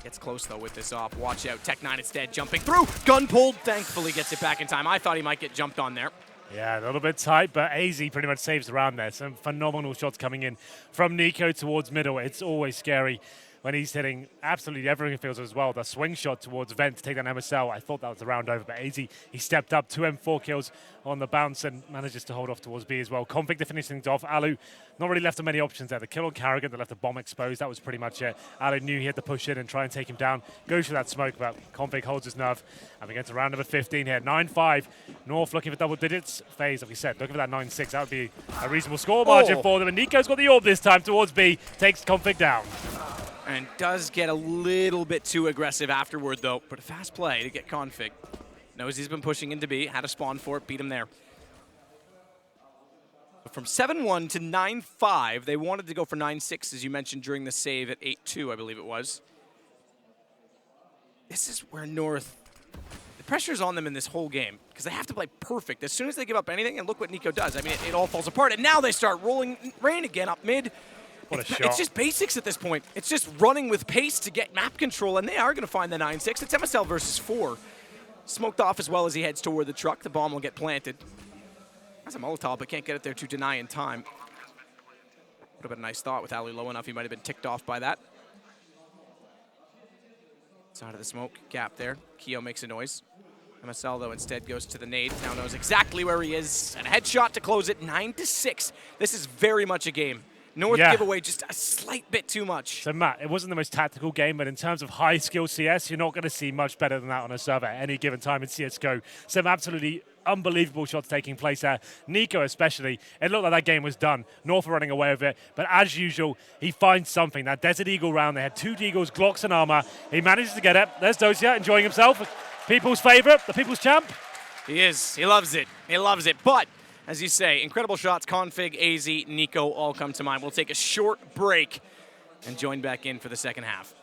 Gets close though with this off. Watch out. Tech 9 instead jumping through. Gun pulled. Thankfully gets it back in time. I thought he might get jumped on there. Yeah, a little bit tight, but AZ pretty much saves the round there. Some phenomenal shots coming in from Nico towards middle. It's always scary when he's hitting absolutely everything feels as well. The swing shot towards Vent to take down MSL, I thought that was the round over, but AZ, he stepped up, 2 M4 kills on the bounce and manages to hold off towards B as well. Config to finish things off. Alu, not really left him many options there. The kill on Carrigan, they left the bomb exposed. That was pretty much it. Alu knew he had to push in and try and take him down. Goes for that smoke, but Config holds his nerve. And we get to round number 15 here. 9-5. North looking for double digits. FaZe, like we said, looking for that 9-6. That would be a reasonable score margin for them. And Nico's got the orb this time towards B. Takes Config down. And does get a little bit too aggressive afterward, though. But a fast play to get Config. Knows he's been pushing into B. Had a spawn for it. Beat him there. But from 7-1 to 9-5, they wanted to go for 9-6, as you mentioned, during the save at 8-2, I believe it was. This is where North... The pressure's on them in this whole game, because they have to play perfect. As soon as they give up anything, and look what Nico does. I mean, it all falls apart. And now they start rolling Rain again up mid. What a shot. It's just basics at this point. It's just running with pace to get map control, and they are going to find the 9-6. It's MSL versus 4. Smoked off as well as he heads toward the truck. The bomb will get planted. That's a Molotov, but can't get it there to deny in time. Would have been a nice thought with Ali low enough. He might have been ticked off by that. Side of the smoke, gap there. Keo makes a noise. MSL, though, instead goes to the nade. Now knows exactly where he is. And a headshot to close it, 9-6. This is very much a game. North Yeah. give away just a slight bit too much. So, Matt, it wasn't the most tactical game, but in terms of high-skill CS, you're not going to see much better than that on a server at any given time in CSGO. Some absolutely unbelievable shots taking place there. Nico especially, it looked like that game was done. North were running away with it, but as usual, he finds something. That Desert Eagle round, they had 2 Deagles, Glocks and armor. He manages to get it. There's Dosia enjoying himself. People's favorite, the people's champ. He is. He loves it. He loves it. But, as you say, incredible shots, Config, AZ, Nico all come to mind. We'll take a short break and join back in for the second half.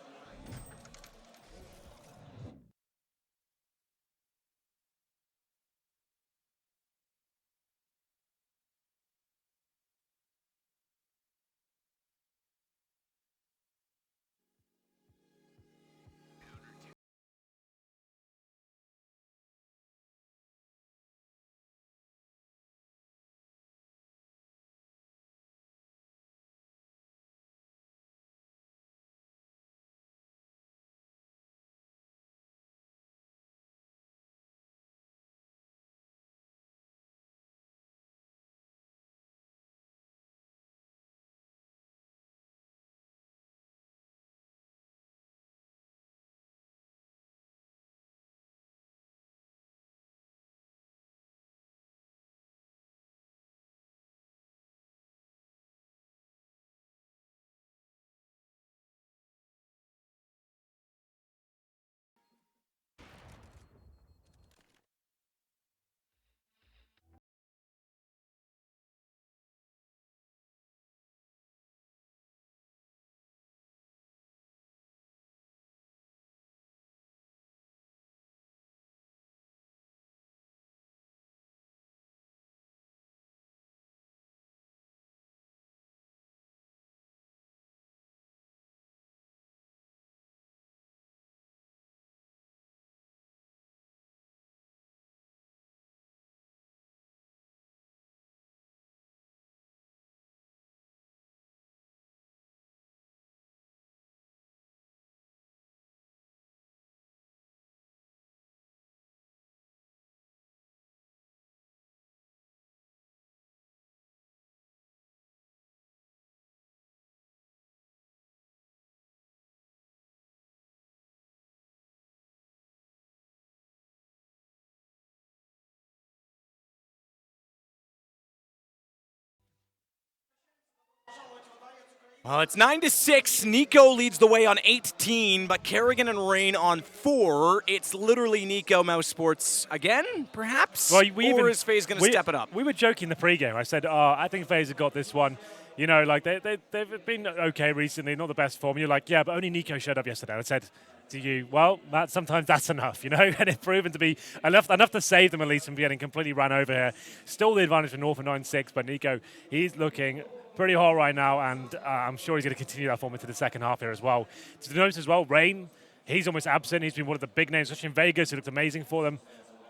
Well, it's 9-6. Nico leads the way on 18, but Kerrigan and Rain on 4. It's literally Nico Mouse Sports again, perhaps? Well, or is FaZe going to step it up? We were joking the pregame. I said, I think FaZe have got this one. You know, like they've been okay recently, not the best form. You're like, yeah, but only Nico showed up yesterday. I said to you, well, sometimes that's enough, you know, and it's proven to be enough to save them at least from getting completely run over here. Still the advantage for North for 9-6, but Nico, he's looking pretty hot right now, and I'm sure he's going to continue that form into the second half here as well. To notice as well, Rain, he's almost absent. He's been one of the big names, especially in Vegas. He looked amazing for them,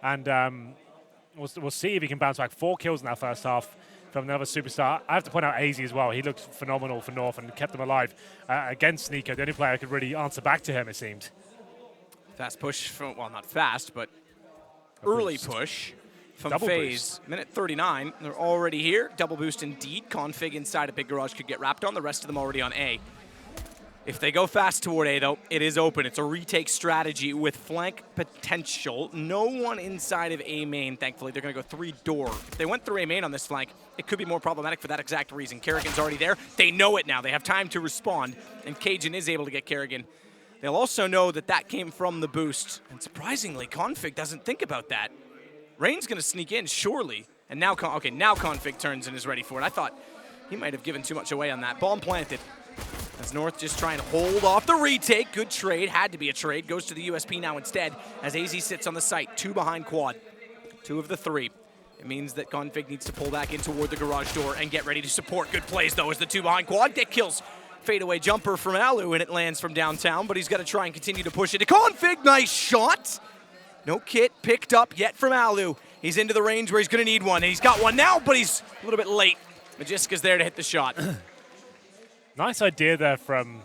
and we'll see if he can bounce back. 4 kills in that first half from another superstar. I have to point out AZ as well. He looked phenomenal for North and kept them alive against Nico. The only player who could really answer back to him, it seemed. Fast push from, well, not fast, but early push from FaZe. Minute 39. They're already here. Double boost indeed. Config inside a big garage could get wrapped on. The rest of them already on A. If they go fast toward A, though, it is open. It's a retake strategy with flank potential. No one inside of A main, thankfully. They're going to go 3 door. If they went through A main on this flank, it could be more problematic for that exact reason. Kerrigan's already there. They know it now. They have time to respond, and Cajun is able to get Kerrigan. They'll also know that that came from the boost. And surprisingly, Config doesn't think about that. Rain's going to sneak in, surely. And now, now Config turns and is ready for it. I thought he might have given too much away on that. Bomb planted. As North just trying to hold off the retake. Good trade. Had to be a trade. Goes to the USP now instead as AZ sits on the site. 2 behind quad. 2 of the 3. It means that Config needs to pull back in toward the garage door and get ready to support. Good plays, though, as the 2 behind quad. Get kills. Fadeaway jumper from Alu, and it lands from downtown, but he's got to try and continue to push it to Config. Nice shot. No kit picked up yet from Alu. He's into the range where he's going to need one, and he's got one now, but he's a little bit late. Magiska's there to hit the shot. Nice idea there from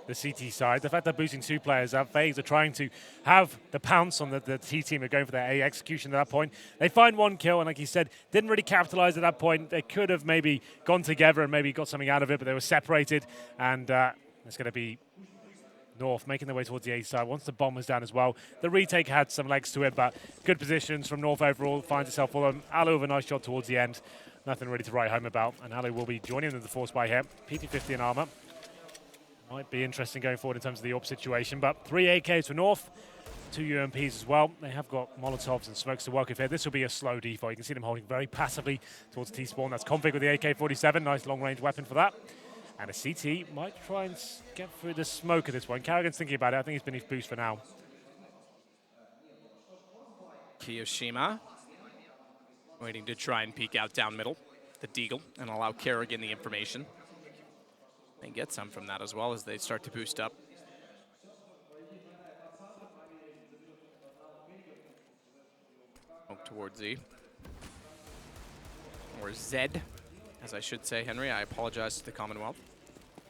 the CT side. The fact they're boosting 2 players up, FaZe are trying to have the pounce on the T team. They're going for their A execution at that point. They find 1 kill, and like you said, didn't really capitalize at that point. They could have maybe gone together and maybe got something out of it, but they were separated, and it's going to be North making their way towards the A side. Once the bomb was down as well, the retake had some legs to it, but good positions from North overall. Finds itself for them. Alu with a nice shot towards the end. Nothing really to write home about, and Alu will be joining in the force by here. PT50 in armor. Might be interesting going forward in terms of the AWP situation, but 3 AKs for North, 2 UMPs as well. They have got Molotovs and smokes to work with here. This will be a slow default. You can see them holding very passively towards T-spawn. That's config with the AK-47. Nice long-range weapon for that. And a CT might try and get through the smoke at this point. Karrigan's thinking about it. I think he's beneath boost for now. Kiyoshima waiting to try and peek out down middle, the Deagle, and allow Karrigan the information. They get some from that as well as they start to boost up. Smoke towards Z. Or Zed, as I should say, Henry. I apologize to the Commonwealth.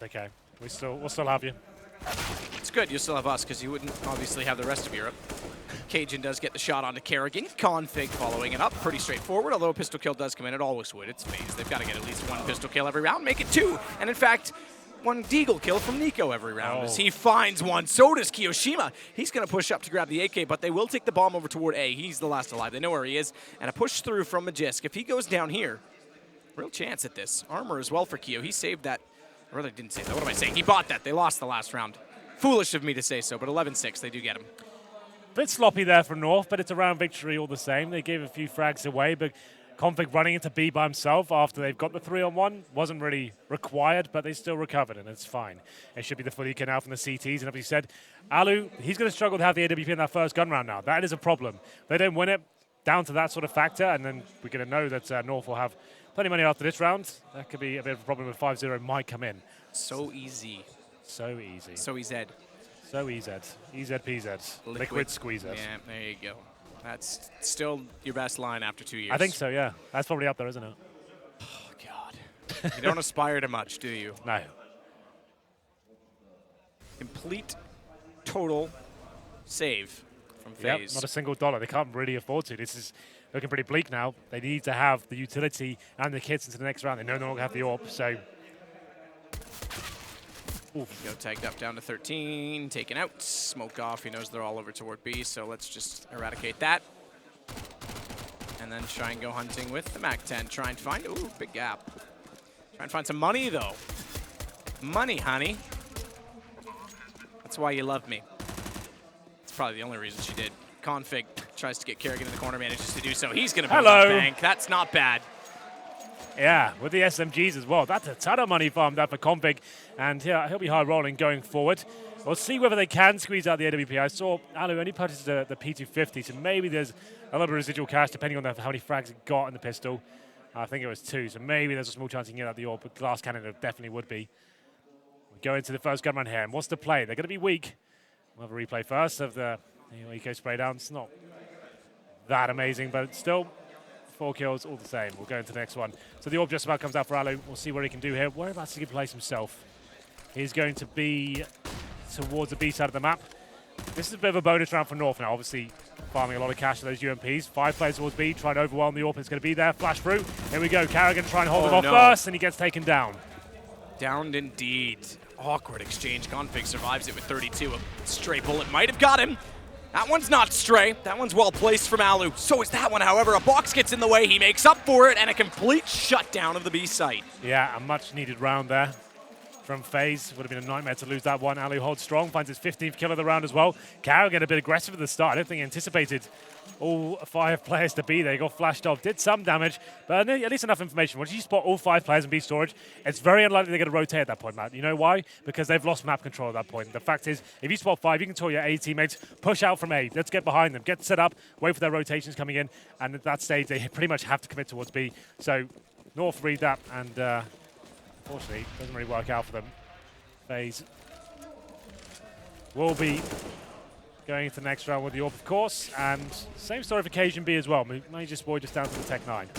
Okay, we'll still have you. It's good, you still have us, because you wouldn't obviously have the rest of Europe. Cajun does get the shot onto Karrigan. Config following it up. Pretty straightforward, although a pistol kill does come in. It always would. It's FaZe. They've got to get at least 1 pistol kill every round. Make it 2. And in fact, 1 Deagle kill from Nico every round as he finds 1. So does Kiyoshima. He's going to push up to grab the AK, but they will take the bomb over toward A. He's the last alive. They know where he is. And a push through from Magisk. If he goes down here, real chance at this. Armor as well for Kyo. He saved that. I really didn't say that. What am I saying? He bought that. They lost the last round. Foolish of me to say so, but 11-6, they do get him. Bit sloppy there from North, but it's a round victory all the same. They gave a few frags away, but Config running into B by himself after they've got the 3-on-1 wasn't really required, but they still recovered, and it's fine. It should be the full EK now from the CTs, and as you said, Alu, he's going to struggle to have the AWP in that first gun round now. That is a problem. They don't win it down to that sort of factor, and then we're going to know that North will have plenty of money after this round. That could be a bit of a problem if 5-0 might come in. So easy. So easy. So easy. So easy. EZPZ. Liquid squeeze it. Yeah, there you go. That's still your best line after 2 years. I think so, yeah. That's probably up there, isn't it? Oh, God. You don't aspire to much, do you? No. Complete, total save from FaZe. Yep, not a single dollar. They can't really afford to. This is looking pretty bleak now. They need to have the utility and the kits into the next round. They know they're not going to have the AWP, so... Go tagged up down to 13, taken out, smoke off. He knows they're all over toward B, so let's just eradicate that. And then try and go hunting with the MAC-10. Try and find, ooh, big gap. Try and find some money, though. Money, honey. That's why you love me. That's probably the only reason she did. Config tries to get Karrigan in the corner, manages to do so. He's going to build a bank. That's not bad. Yeah, with the SMGs as well. That's a ton of money farmed up for Config, and yeah, he'll be high rolling going forward. We'll see whether they can squeeze out the AWP. I saw Alu only purchased the P250, so maybe there's a little bit of residual cash depending on how many frags he got in the pistol. I think it was 2, so maybe there's a small chance he can get out the AWP, but glass cannon it definitely would be. We go into the first gun run here, and what's the play? They're going to be weak. We'll have a replay first of the eco spray down. It's not that amazing, but still 4 kills, all the same. We'll go into the next one. So the AWP just about comes out for Alu. We'll see what he can do here. Whereabouts does he place himself? He's going to be towards the B side of the map. This is a bit of a bonus round for North now. Obviously, farming a lot of cash for those UMPs. 5 players towards B, trying to overwhelm the AWP. It's going to be there. Flash through. Here we go. Karrigan trying to hold him off first, and he gets taken down. Downed indeed. Awkward exchange. Config survives it with 32. A stray bullet might have got him. That one's not stray. That one's well placed from Alu. So is that one, however. A box gets in the way. He makes up for it, and a complete shutdown of the B site. Yeah, a much-needed round there from FaZe. Would have been a nightmare to lose that one. Alu holds strong, finds his 15th kill of the round as well. Karrigan a bit aggressive at the start. I don't think he anticipated all 5 players to be there. He got flashed off, did some damage, but at least enough information. Once you spot all 5 players in B storage, it's very unlikely they're going to rotate at that point, Matt. You know why? Because they've lost map control at that point. The fact is, if you spot 5, you can tell your A teammates, push out from A. Let's get behind them, get set up, wait for their rotations coming in, and at that stage, they pretty much have to commit towards B. So North read that, and unfortunately, it doesn't really work out for them. FaZe will be going into the next round with the AWP, of course, and same story for Cajun B as well. Major Boy just down to the Tech 9.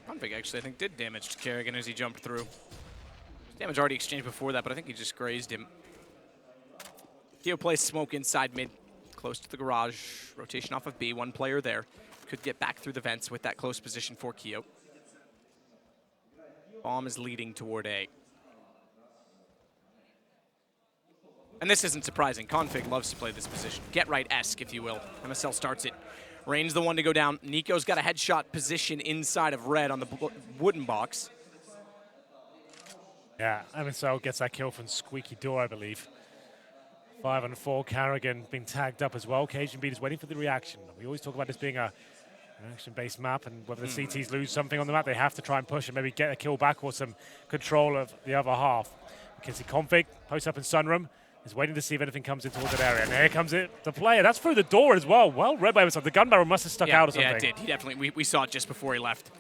Config actually, I think, did damage to Karrigan as he jumped through. Damage already exchanged before that, but I think he just grazed him. Keo plays smoke inside mid, close to the garage. Rotation off of B, one player there. Could get back through the vents with that close position for Keo. Bomb is leading toward A. And this isn't surprising. Config loves to play this position. Get right-esque, if you will. MSL starts it. Rain's the one to go down. Nico's got a headshot position inside of red on the wooden box. Yeah, MSL gets that kill from Squeaky Door, I believe. 5 and 4, Carrigan being tagged up as well. HengyG is waiting for the reaction. We always talk about this being an action-based map, and whether the CTs lose something on the map, they have to try and push and maybe get a kill back or some control of the other half. You can see Config post up in Sunroom. Is waiting to see if anything comes in towards that area. And here comes it, the player. That's through the door as well. Well read by himself. The gun barrel must have stuck out or something. Yeah, it did. He definitely, we saw it just before he left.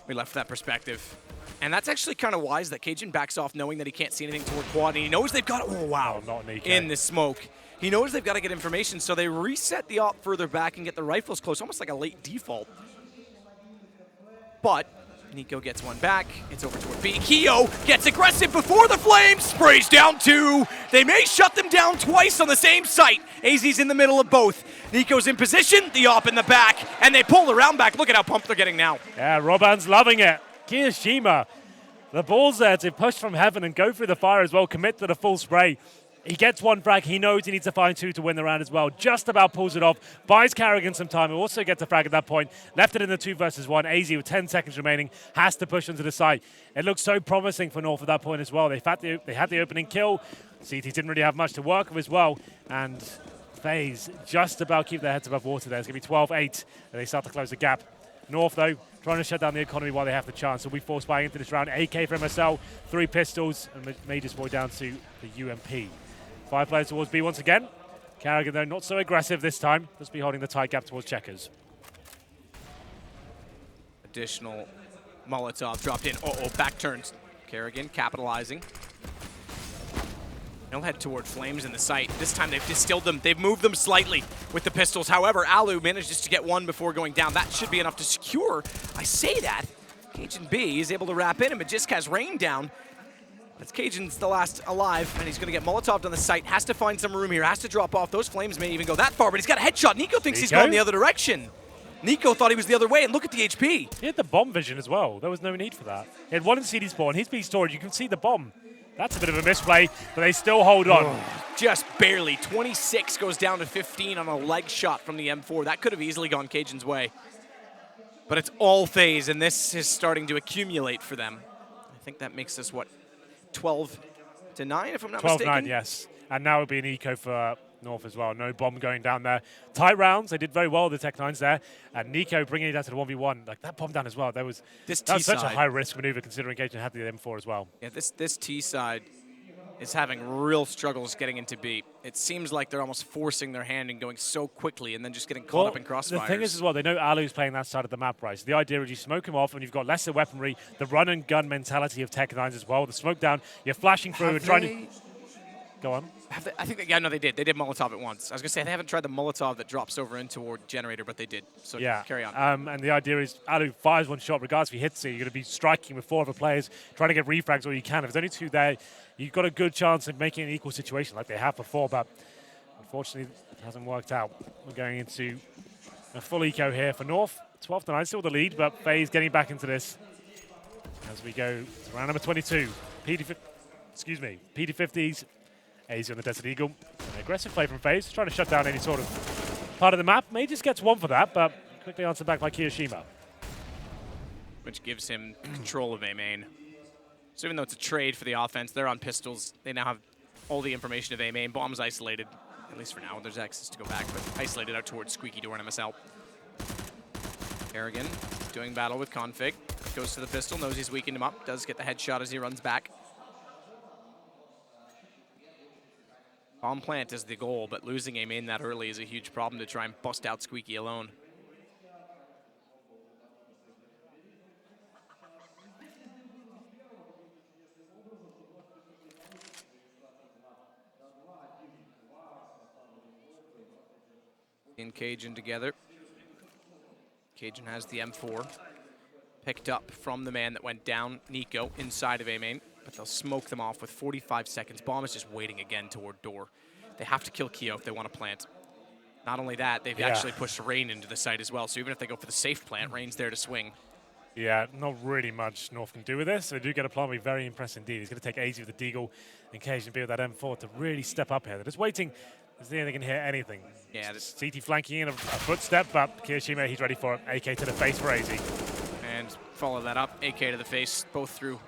We left that perspective. And that's actually kind of wise that HengyG backs off knowing that he can't see anything toward quad. And he knows they've got, oh wow, not Nico. In the smoke. He knows they've got to get information, so they reset the op further back and get the rifles close, almost like a late default. But Nico gets one back. It's over toward B. Keo gets aggressive before the flames. Sprays down 2. They may shut them down twice on the same site. AZ's in the middle of both. Nico's in position, the op in the back, and they pull the round back. Look at how pumped they're getting now. Yeah, Roban's loving it. Kiyoshima, the ball's there to push from heaven and go through the fire as well, commit to the full spray. He gets one frag. He knows he needs to find 2 to win the round as well. Just about pulls it off. Buys Carrigan some time. He also gets a frag at that point. Left it in the 2 versus 1. AZ with 10 seconds remaining has to push into the site. It looks so promising for North at that point as well. They had the opening kill. CT didn't really have much to work with as well. And FaZe just about keep their heads above water there. It's going to be 12-8. And they start to close the gap. North, though, trying to shut down the economy while they have the chance. So we force buying into this round. AK for MSL, 3 pistols, and Major's boy down to the UMP. 5 players towards B once again. Carrigan, though, not so aggressive this time. Just be holding the tight gap towards checkers. Additional Molotov dropped in. Back turns. Carrigan capitalizing. They'll head toward flames in the site. This time they've distilled them. They've moved them slightly with the pistols. However, Alu manages to get one before going down. That should be enough to secure. I say that. HengyB is able to wrap in him. It just has Rain down. That's HengyG's the last alive, and he's going to get Molotov'd on the site. Has to find some room here. Has to drop off. Those flames may even go that far, but he's got a headshot. Nico thinks he's going the other direction. Nico thought he was the other way, and look at the HP. He had the bomb vision as well. There was no need for that. He had one in CD spawn. His B storage. You can see the bomb. That's a bit of a misplay, but they still hold on. Just barely. 26 goes down to 15 on a leg shot from the M4. That could have easily gone HengyG's way. But it's all FaZe, and this is starting to accumulate for them. I think that makes us, what, 12-9, if I'm not mistaken? 12-9, yes. And now it'll be an eco for North as well. No bomb going down there. Tight rounds. They did very well, the Tech-9s there. And Nico bringing it down to the 1v1. Like, that bomb down as well. That was such a high-risk maneuver considering HengyG had the M4 as well. Yeah, this T side is having real struggles getting into B. It seems like they're almost forcing their hand and going so quickly and then just getting caught up in crossfires. The thing is as well, they know Alu's playing that side of the map, right? So the idea is you smoke him off and you've got lesser weaponry, the run and gun mentality of Tech-9s as well. The smoke down, you're flashing through and trying to... Go on. I think that, yeah, no, they did. They did Molotov at once. I was going to say, they haven't tried the Molotov that drops over in toward Generator, but they did. So yeah. Carry on. And the idea is Alu fires one shot, regardless if he hits it, you're going to be striking with 4 other players, trying to get refrags all you can. If there's only 2 there, you've got a good chance of making an equal situation like they have before, but unfortunately, it hasn't worked out. We're going into a full eco here for North. 12-9, still the lead, but FaZe getting back into this as we go to round number 22. PD50s. AZ on the Desert Eagle. An aggressive play from FaZe, trying to shut down any sort of part of the map. May just gets one for that, but quickly answered back by Kiyoshima. Which gives him control of A main. So even though it's a trade for the offense, they're on pistols. They now have all the information of A main. Bomb's isolated, at least for now. There's access to go back, but isolated out towards Squeaky Door and MSL. Carrigan doing battle with Config. Goes to the pistol, knows he's weakened him up. Does get the headshot as he runs back. Bomb plant is the goal, but losing A main that early is a huge problem to try and bust out Squeaky alone. In HengyG together. HengyG has the M4. Picked up from the man that went down, Nico, inside of A main. But they'll smoke them off with 45 seconds. Bomb is just waiting again toward door. They have to kill Keo if they want to plant. Not only that, they've actually pushed Rain into the site as well. So even if they go for the safe plant, Rain's there to swing. Yeah, not really much North can do with this. So they do get a plant, be very impressed indeed. He's going to take AZ with the Deagle, and HengyG with that M4 to really step up here. They're just waiting to see if they can hit anything. Yeah, CT flanking in a footstep, but Kirishima, he's ready for it. AK to the face for AZ. And follow that up, AK to the face, both through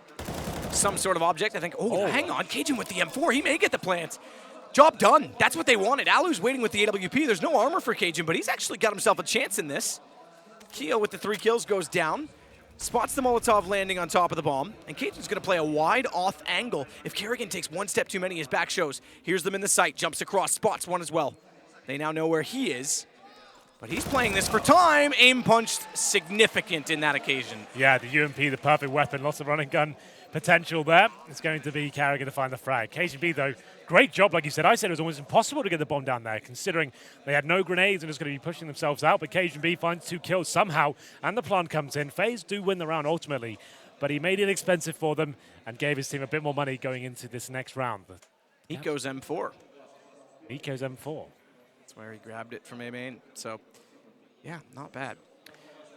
some sort of object. I think, hang on, Cajun with the M4, he may get the plant. Job done. That's what they wanted. Alu's waiting with the AWP. There's no armor for Cajun, but he's actually got himself a chance in this. Keo with the 3 kills goes down. Spots the Molotov landing on top of the bomb, and Cajun's going to play a wide off angle. If Kerrigan takes one step too many, his back shows. Here's them in the sight, jumps across, spots one as well. They now know where he is, but he's playing this for time. Aim punched significant in that occasion. Yeah, the UMP, the perfect weapon, lots of run and gun potential there. It's going to be Kerrigan to find the frag. HengyG, though, great job, like you said. I said it was almost impossible to get the bomb down there, considering they had no grenades and was going to be pushing themselves out. But HengyG finds 2 kills somehow, and the plant comes in. FaZe do win the round ultimately, but he made it expensive for them and gave his team a bit more money going into this next round. Eco's M4. Eco's M4. That's where he grabbed it from A-main. So, yeah, not bad.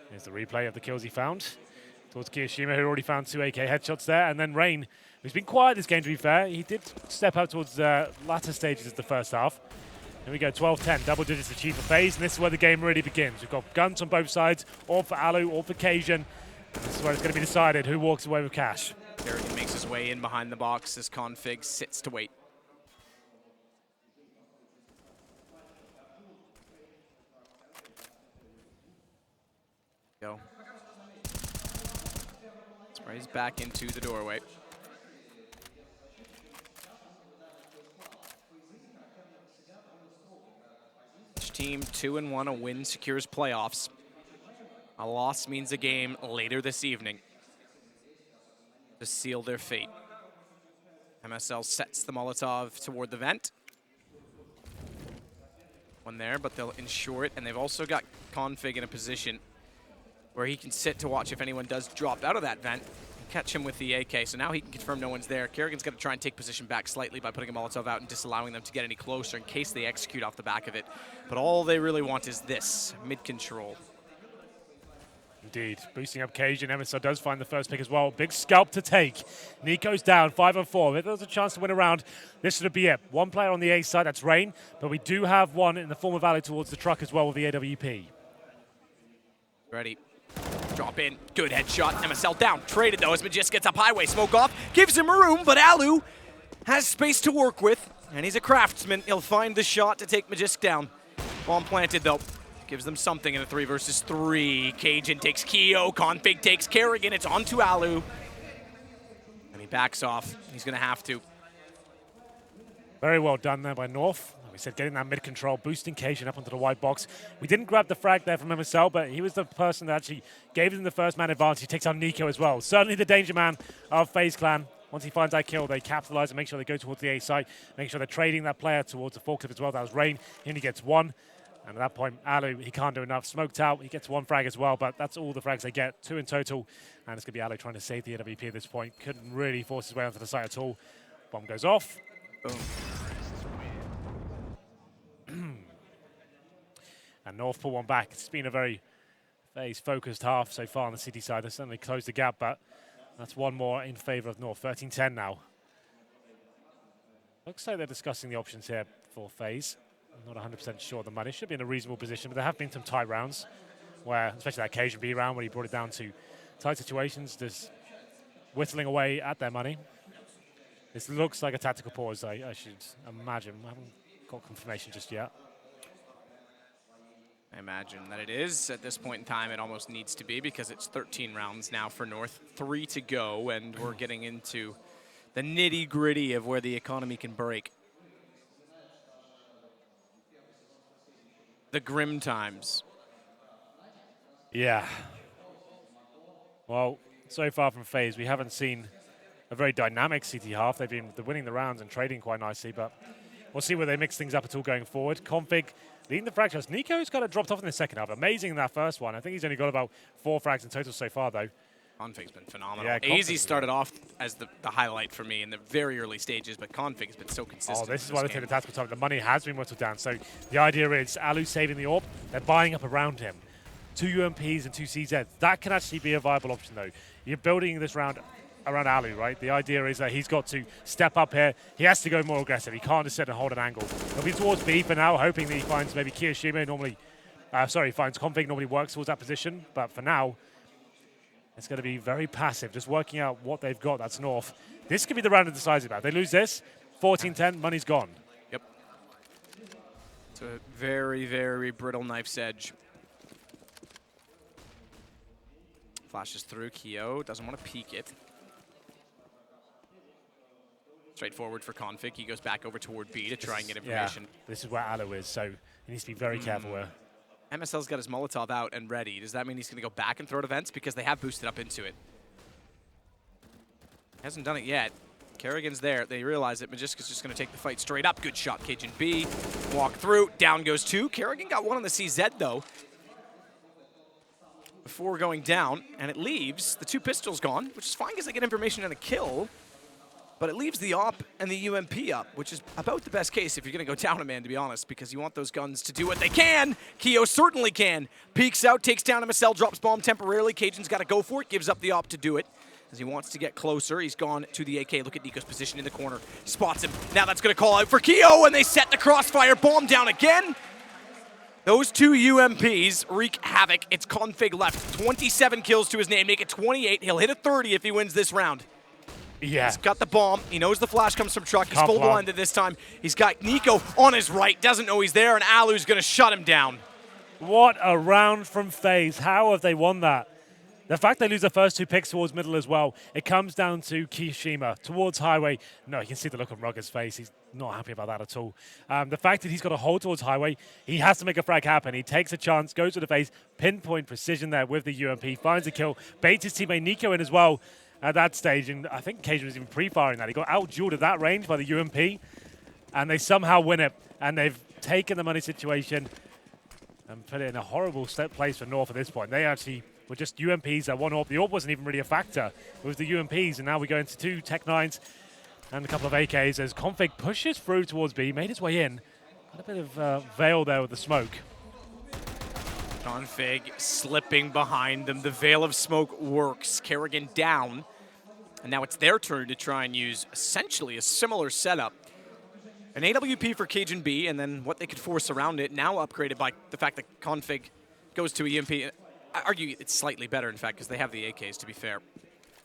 Here's the replay of the kills he found. Towards Kirishima, who already found 2 AK headshots there. And then Rain, who's been quiet this game, to be fair. He did step out towards the latter stages of the first half. Here we go, 12-10, double digits achieved for FaZe, and this is where the game really begins. We've got guns on both sides, all for Alu, all for HengyG. This is where it's going to be decided who walks away with cash. Kerrigan makes his way in behind the box as Config sits to wait. Go. Sprays back into the doorway. Each team 2-1, a win secures playoffs. A loss means a game later this evening to seal their fate. MSL sets the Molotov toward the vent. One there, but they'll ensure it, and they've also got Config in a position where he can sit to watch if anyone does drop out of that vent and catch him with the AK. So now he can confirm no one's there. Kerrigan's going to try and take position back slightly by putting a Molotov out and disallowing them to get any closer in case they execute off the back of it. But all they really want is this, mid-control. Indeed, boosting up HengyG, and MSL does find the first pick as well. Big scalp to take. Nico's down, 5-on-4. If there's a chance to win a round, this should be it. One player on the A side, that's Rain, but we do have one in the form of Alu towards the truck as well with the AWP. Ready. Drop in, good headshot, MSL down, traded though as Magist gets up highway, smoke off, gives him room, but Alu has space to work with, and he's a craftsman. He'll find the shot to take Magist down. Bomb planted though, gives them something in a 3 versus 3. HengyG takes Keo, Config takes Kerrigan, it's on to Alu. And he backs off, he's gonna have to. Very well done there by North. Like we said, getting that mid-control, boosting HengyG up onto the white box. We didn't grab the frag there from MSL, but he was the person that actually gave them the first man advantage. He takes on Nico as well. Certainly the danger man of FaZe Clan. Once he finds that kill, they capitalize and make sure they go towards the A site, make sure they're trading that player towards the forklift as well. That was Rain. He only gets 1. And at that point, Alu, he can't do enough. Smoked out, he gets 1 frag as well, but that's all the frags they get, 2 in total. And it's going to be Alu trying to save the AWP at this point. Couldn't really force his way onto the site at all. Bomb goes off. Boom. And North pull one back. It's been a very FaZe-focused half so far on the city side. They certainly closed the gap, but that's one more in favor of North. 13-10 now. Looks like they're discussing the options here for FaZe. I'm not 100% sure the money should be in a reasonable position, but there have been some tight rounds where, especially that HengyG round where he brought it down to tight situations, just whittling away at their money. This looks like a tactical pause, I should imagine. I haven't got confirmation just yet. I imagine that it is. At this point in time, it almost needs to be because it's 13 rounds now for North, 3 to go, and we're getting into the nitty-gritty of where the economy can break. The grim times. Yeah. Well, so far from FaZe, we haven't seen a very dynamic CT half. They've been winning the rounds and trading quite nicely, but we'll see where they mix things up at all going forward. Config leading the frag shots. Nico's kind of dropped off in the second half. Amazing in that first one. I think he's only got about 4 frags in total so far, though. Config's been phenomenal. Yeah, AZ started off as the highlight for me in the very early stages, but Config's been so consistent. Oh, this is why they take the tactical time. The money has been whittled down. So the idea is Alu's saving the AWP. They're buying up around him. 2 UMPs and 2 CZs. That can actually be a viable option, though. You're building this round around Alu, right? The idea is that he's got to step up here. He has to go more aggressive. He can't just sit and hold an angle. He'll be towards B for now, hoping that he finds maybe Kiyoshima normally... finds Config, normally works towards that position. But for now, it's going to be very passive, just working out what they've got. That's North. This could be the round of decisive about. They lose this, 14-10, money's gone. Yep. It's a very, very brittle knife's edge. Flashes through. Kyo doesn't want to peek it. Straightforward for Config. He goes back over toward B to try and get information. Yeah, this is where Alu is, so he needs to be very careful where. MSL's got his Molotov out and ready. Does that mean he's going to go back and throw it events? Because they have boosted up into it. Hasn't done it yet. Kerrigan's there. They realize it. Magiska's just going to take the fight straight up. Good shot, Cajun B. Walk through. Down goes 2. Kerrigan got 1 on the CZ, though, before going down. And it leaves the 2 pistols gone, which is fine because they get information and a kill. But it leaves the AWP and the UMP up, which is about the best case if you're going to go down a man, to be honest, because you want those guns to do what they can. Kyo certainly can. Peeks out, takes down MSL, drops bomb temporarily. Cajun's got to go for it, gives up the AWP to do it. As he wants to get closer, he's gone to the AK. Look at Nico's position in the corner. Spots him. Now that's going to call out for Kyo, and they set the crossfire. Bomb down again. Those 2 UMPs wreak havoc. It's Config left. 27 kills to his name. Make it 28. He'll hit a 30 if he wins this round. Yeah. He's got the bomb. He knows the flash comes from truck. He's full blinded this time. He's got Nico on his right. Doesn't know he's there, and Alu's going to shut him down. What a round from FaZe. How have they won that? The fact they lose the first 2 picks towards middle as well, it comes down to Kiyoshima towards Highway. No, you can see the look on Rugger's face. He's not happy about that at all. The fact that he's got a hold towards Highway, he has to make a frag happen. He takes a chance, goes to the face, pinpoint precision there with the UMP, finds a kill, baits his teammate Nico in as well at that stage, and I think Cajun was even pre-firing that. He got out-dueled at that range by the UMP, and they somehow win it, and they've taken the money situation and put it in a horrible place for North at this point. They actually were just UMPs that one AWP. The AWP wasn't even really a factor. It was the UMPs, and now we go into 2 Tech 9s and a couple of AKs as Config pushes through towards B, made his way in. Got a bit of veil there with the smoke. Config slipping behind them. The veil of smoke works. Kerrigan down. And now it's their turn to try and use essentially a similar setup. An AWP for Cajun B, and then what they could force around it, now upgraded by the fact that Config goes to EMP. I argue it's slightly better, in fact, because they have the AKs, to be fair.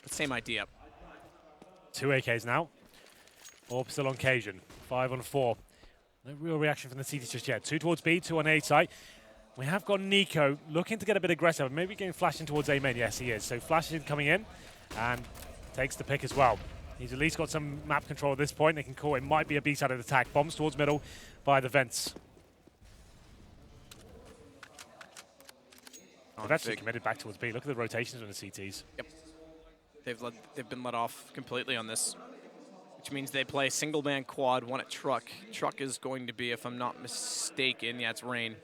But same idea. 2 AKs now. Orb still on Cajun. 5 on 4. No real reaction from the CT just yet. 2 towards B, 2 on A side. We have got Nico looking to get a bit aggressive. Maybe getting flashing towards A main. Yes, he is. So flashing coming in and takes the pick as well. He's at least got some map control at this point. They can call it might be a B-side of attack. Bombs towards middle by the vents. They've actually committed back towards B. Look at the rotations on the CTs. Yep. They've been let off completely on this, which means they play single-man quad, 1 at truck. Truck is going to be, if I'm not mistaken, yeah, it's Rain.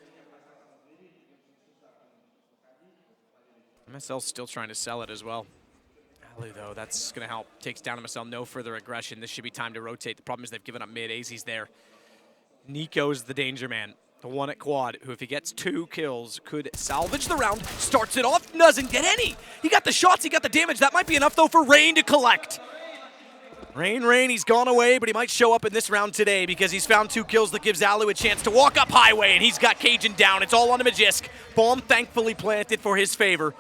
MSL's still trying to sell it as well. Alu, though, that's going to help. Takes down MSL, no further aggression. This should be time to rotate. The problem is they've given up mid. AZ's there. Nico's the danger man. The 1 at quad, who if he gets 2 kills, could salvage the round. Starts it off, doesn't get any. He got the shots, he got the damage. That might be enough, though, for Rain to collect. Rain, he's gone away, but he might show up in this round today because he's found 2 kills that gives Alu a chance to walk up Highway, and he's got Cajun down. It's all on the Magisk. Bomb thankfully planted for his favor.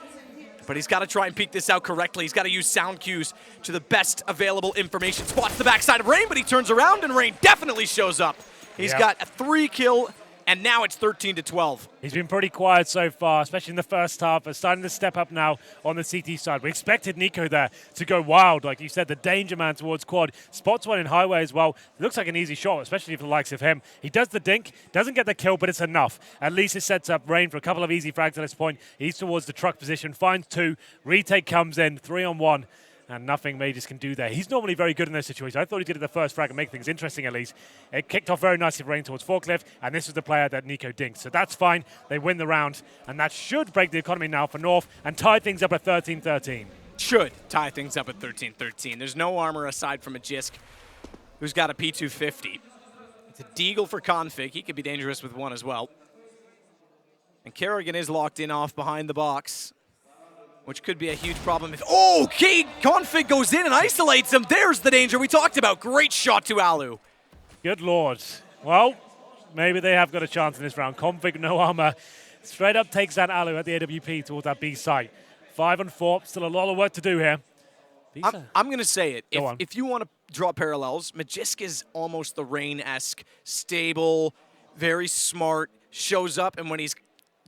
But he's got to try and peek this out correctly. He's got to use sound cues to the best available information. Spots the backside of Rain, but he turns around, and Rain definitely shows up. He's got a 3-kill, and now it's 13-12. He's been pretty quiet so far, especially in the first half, but starting to step up now on the CT side. We expected Nico there to go wild, like you said, the danger man towards quad. Spots 1 in Highway as well. It looks like an easy shot, especially for the likes of him. He does the dink, doesn't get the kill, but it's enough. At least it sets up Rain for a couple of easy frags at this point. He's towards the truck position, finds 2. Retake comes in, 3 on 1. And nothing Majors can do there. He's normally very good in those situations. I thought he did it the first frag and make things interesting at least. It kicked off very nicely for Rain towards Forklift, and this is the player that Nico dinked. So that's fine. They win the round, and that should break the economy now for North and tie things up at 13-13. should tie things up at 13-13. There's no armor aside from a Jisk, who's got a P250. It's a Deagle for Config. He could be dangerous with one as well. And Kerrigan is locked in off behind the box, which could be a huge problem if... Oh, okay, Config goes in and isolates him. There's the danger we talked about. Great shot to Alu. Good lord. Well, maybe they have got a chance in this round. Config, no armor. Straight up takes down Alu at the AWP towards that B site. 5 and 4. Still a lot of work to do here. I'm going to say it. Go on. If you want to draw parallels, Magisk is almost the Rain-esque, stable, very smart, shows up, and when he's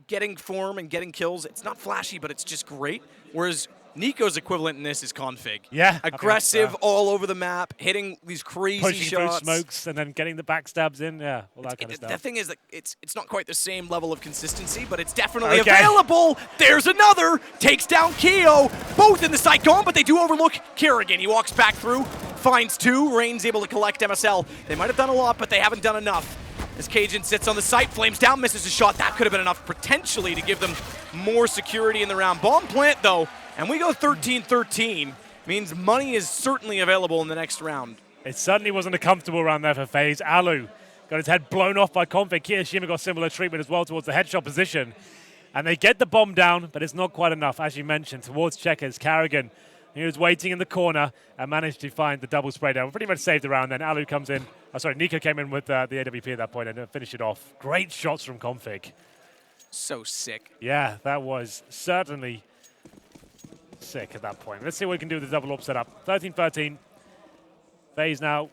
getting form and getting kills, it's not flashy, but it's just great. Whereas Nico's equivalent in this is Config. Yeah. Aggressive, all over the map, hitting these crazy pushing shots. through smokes and then getting the backstabs in. Yeah, all that kind of stuff. The thing is that it's not quite the same level of consistency, but it's definitely available. There's another. Takes down Keo. Both in the site gone, but they do overlook Kerrigan. He walks back through, finds two. Rain's able to collect MSL. They might have done a lot, but they haven't done enough. As Cajun sits on the site, flames down, misses a shot. That could have been enough potentially to give them more security in the round. Bomb plant, though, and we go 13-13. Means money is certainly available in the next round. It certainly wasn't a comfortable round there for FaZe. Alu got his head blown off by Config. Kirishima got similar treatment as well towards the headshot position. And they get the bomb down, but it's not quite enough, as you mentioned, towards Checkers. Kerrigan, he was waiting in the corner and managed to find the double spray down. Pretty much saved the round. Then Alu comes in. Oh, sorry, Nico came in with the AWP at that point and finished it off. Great shots from Config. So sick. Yeah, that was certainly sick at that point. Let's see what we can do with the double up setup. 13-13. FaZe now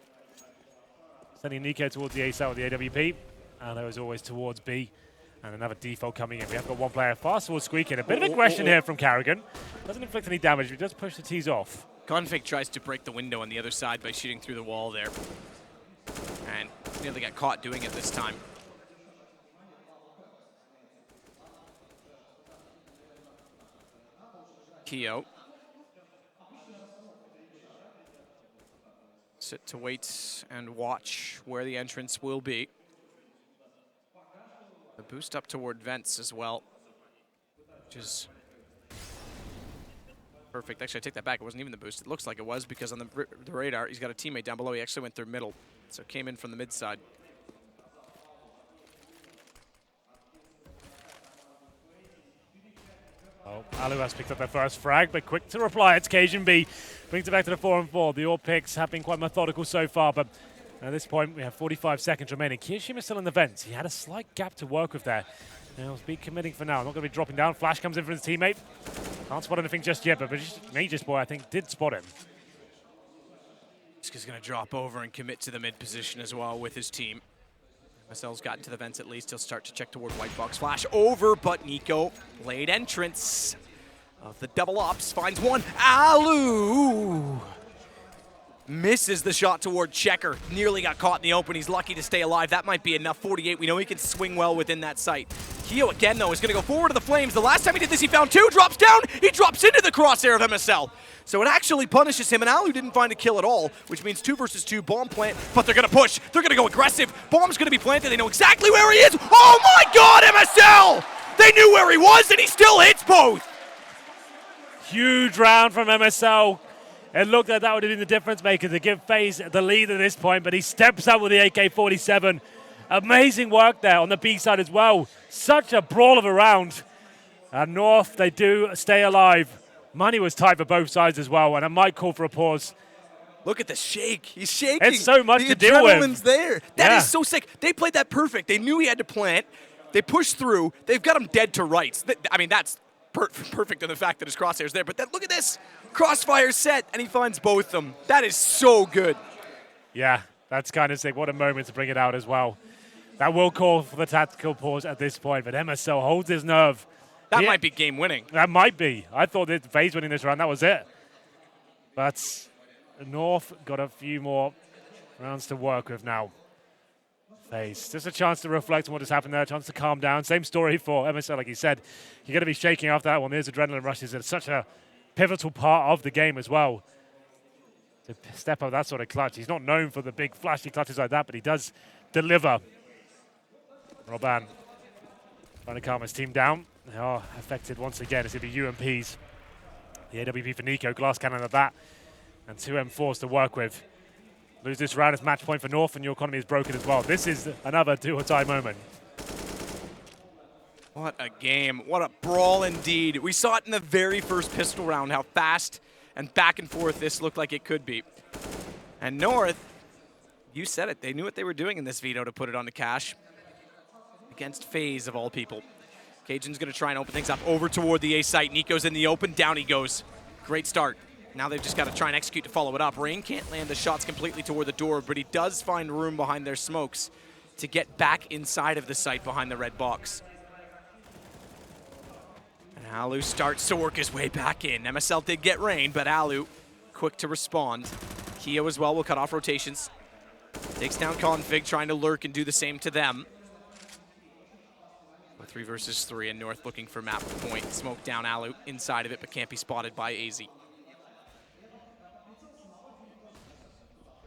sending Nico towards the A side with the AWP. And as always towards B. And another default coming in. We have got one player fast towards squeaking. A bit of aggression here from Kerrigan. Doesn't inflict any damage, but does push the T's off. Config tries to break the window on the other side by shooting through the wall there. And nearly got caught doing it this time. Keo. Sit to wait and watch where the entrance will be. The boost up toward vents as well, which is perfect. Actually, I take that back. It wasn't even the boost. It looks like it was because on the radar, he's got a teammate down below. He actually went through middle, so came in from the mid side. Oh, Alu has picked up their first frag, but quick to reply. It's Cajun B. Brings it back to the 4 and 4. The all picks have been quite methodical so far, but at this point, we have 45 seconds remaining. Kiyoshima still in the vents. He had a slight gap to work with there. Now, be committing for now. Not going to be dropping down. Flash comes in from his teammate. Can't spot anything just yet, but Major's boy, I think, did spot him. He's going to drop over and commit to the mid position as well with his team. MSL's gotten to the vents at least. He'll start to check toward white box. Flash over, but Nico, late entrance of the double ops, finds one. Alu misses the shot toward Checker. Nearly got caught in the open. He's lucky to stay alive. That might be enough. 48. We know he can swing well within that site. Keo again, though, is going to go forward to the flames. The last time he did this, he found two. Drops down. He drops into the crosshair of MSL. So it actually punishes him, and Alu didn't find a kill at all, which means 2 versus 2 bomb plant, but they're going to push. They're going to go aggressive. Bomb's going to be planted. They know exactly where he is. Oh, my God, MSL! They knew where he was, and he still hits both. Huge round from MSL. It looked like that would have been the difference maker to give FaZe the lead at this point, but he steps up with the AK-47. Amazing work there on the B side as well. Such a brawl of a round. And North, they do stay alive. Money was tight for both sides as well, and I might call for a pause. Look at the shake. He's shaking. It's so much to deal with. The adrenaline's there. That is so sick. They played that perfect. They knew he had to plant. They pushed through. They've got him dead to rights. I mean, that's perfect in the fact that his crosshair's there. But then look at this. Crossfire set, and he finds both of them. That is so good. Yeah, that's kind of sick. What a moment to bring it out as well. That will call for the tactical pause at this point, but MSL holds his nerve. That might be game winning. That might be. I thought that FaZe winning this round, that was it. But North got a few more rounds to work with now. FaZe, just a chance to reflect on what has happened there, a chance to calm down. Same story for MSL, like you said. You're going to be shaking after that one. There's adrenaline rushes. It's such a pivotal part of the game as well. To step up that sort of clutch. He's not known for the big flashy clutches like that, but he does deliver. Roban trying to calm his team down. They are affected once again. It's going to be UMPs The AWP for Nico, glass cannon at that, and 2M4s to work with. Lose this round, it's match point for North, and your economy is broken as well. This is another do-or-die moment. What a game. What a brawl indeed. We saw it in the very first pistol round, how fast and back and forth this looked like it could be. And North, you said it, they knew what they were doing in this veto to put it on the cash against FaZe of all people. Cajun's going to try and open things up over toward the A site. Nico's in the open, down he goes. Great start. Now they've just got to try and execute to follow it up. Rain can't land the shots completely toward the door, but he does find room behind their smokes to get back inside of the site behind the red box. And Alu starts to work his way back in. MSL did get Rain, but Alu quick to respond. Keo as well will cut off rotations. Takes down Config, trying to lurk and do the same to them. 3 versus 3, and North looking for map point. Smoke down Alu inside of it, but can't be spotted by AZ.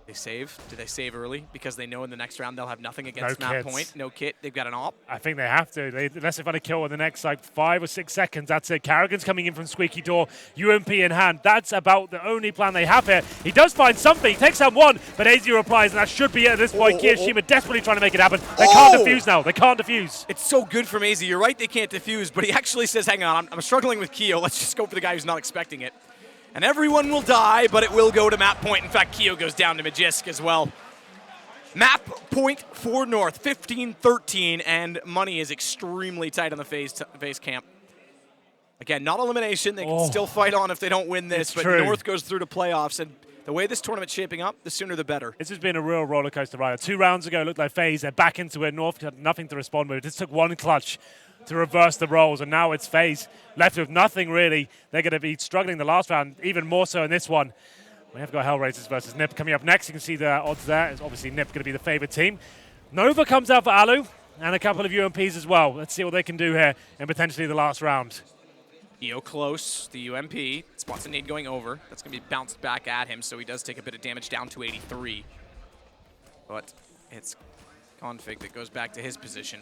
They save. Do they save early? Because they know in the next round they'll have nothing against map point. No kit. They've got an op. I think they have to. Unless they find a kill in the next like 5 or 6 seconds, that's it. Carrigan's coming in from Squeaky Door, UMP in hand. That's about the only plan they have here. He does find something. He takes out one, but AZ replies, and that should be it at this point. Kirishima desperately trying to make it happen. They can't defuse now. They can't defuse. It's so good from AZ. You're right, they can't defuse, but he actually says, hang on, I'm struggling with Keo. Let's just go for the guy who's not expecting it. And everyone will die, but it will go to map point. In fact, Keo goes down to Magisk as well. Map point for North, 15-13, and money is extremely tight on the FaZe camp. Again, not elimination. They can still fight on if they don't win this, but true. North goes through to playoffs, and the way this tournament's shaping up, the sooner the better. This has been a real roller coaster ride. 2 rounds ago, it looked like FaZe. They're back into it. North had nothing to respond with. It just took one clutch to reverse the roles, and now it's FaZe left with nothing really. They're going to be struggling the last round, even more so in this one. We have got Hellraisers versus NiP coming up next. You can see the odds there. It's obviously NiP going to be the favorite team. Nova comes out for Alu, and a couple of UMPs as well. Let's see what they can do here in potentially the last round. EO close, the UMP. Spots a nade going over. That's going to be bounced back at him, so he does take a bit of damage down to 83. But it's Config that goes back to his position.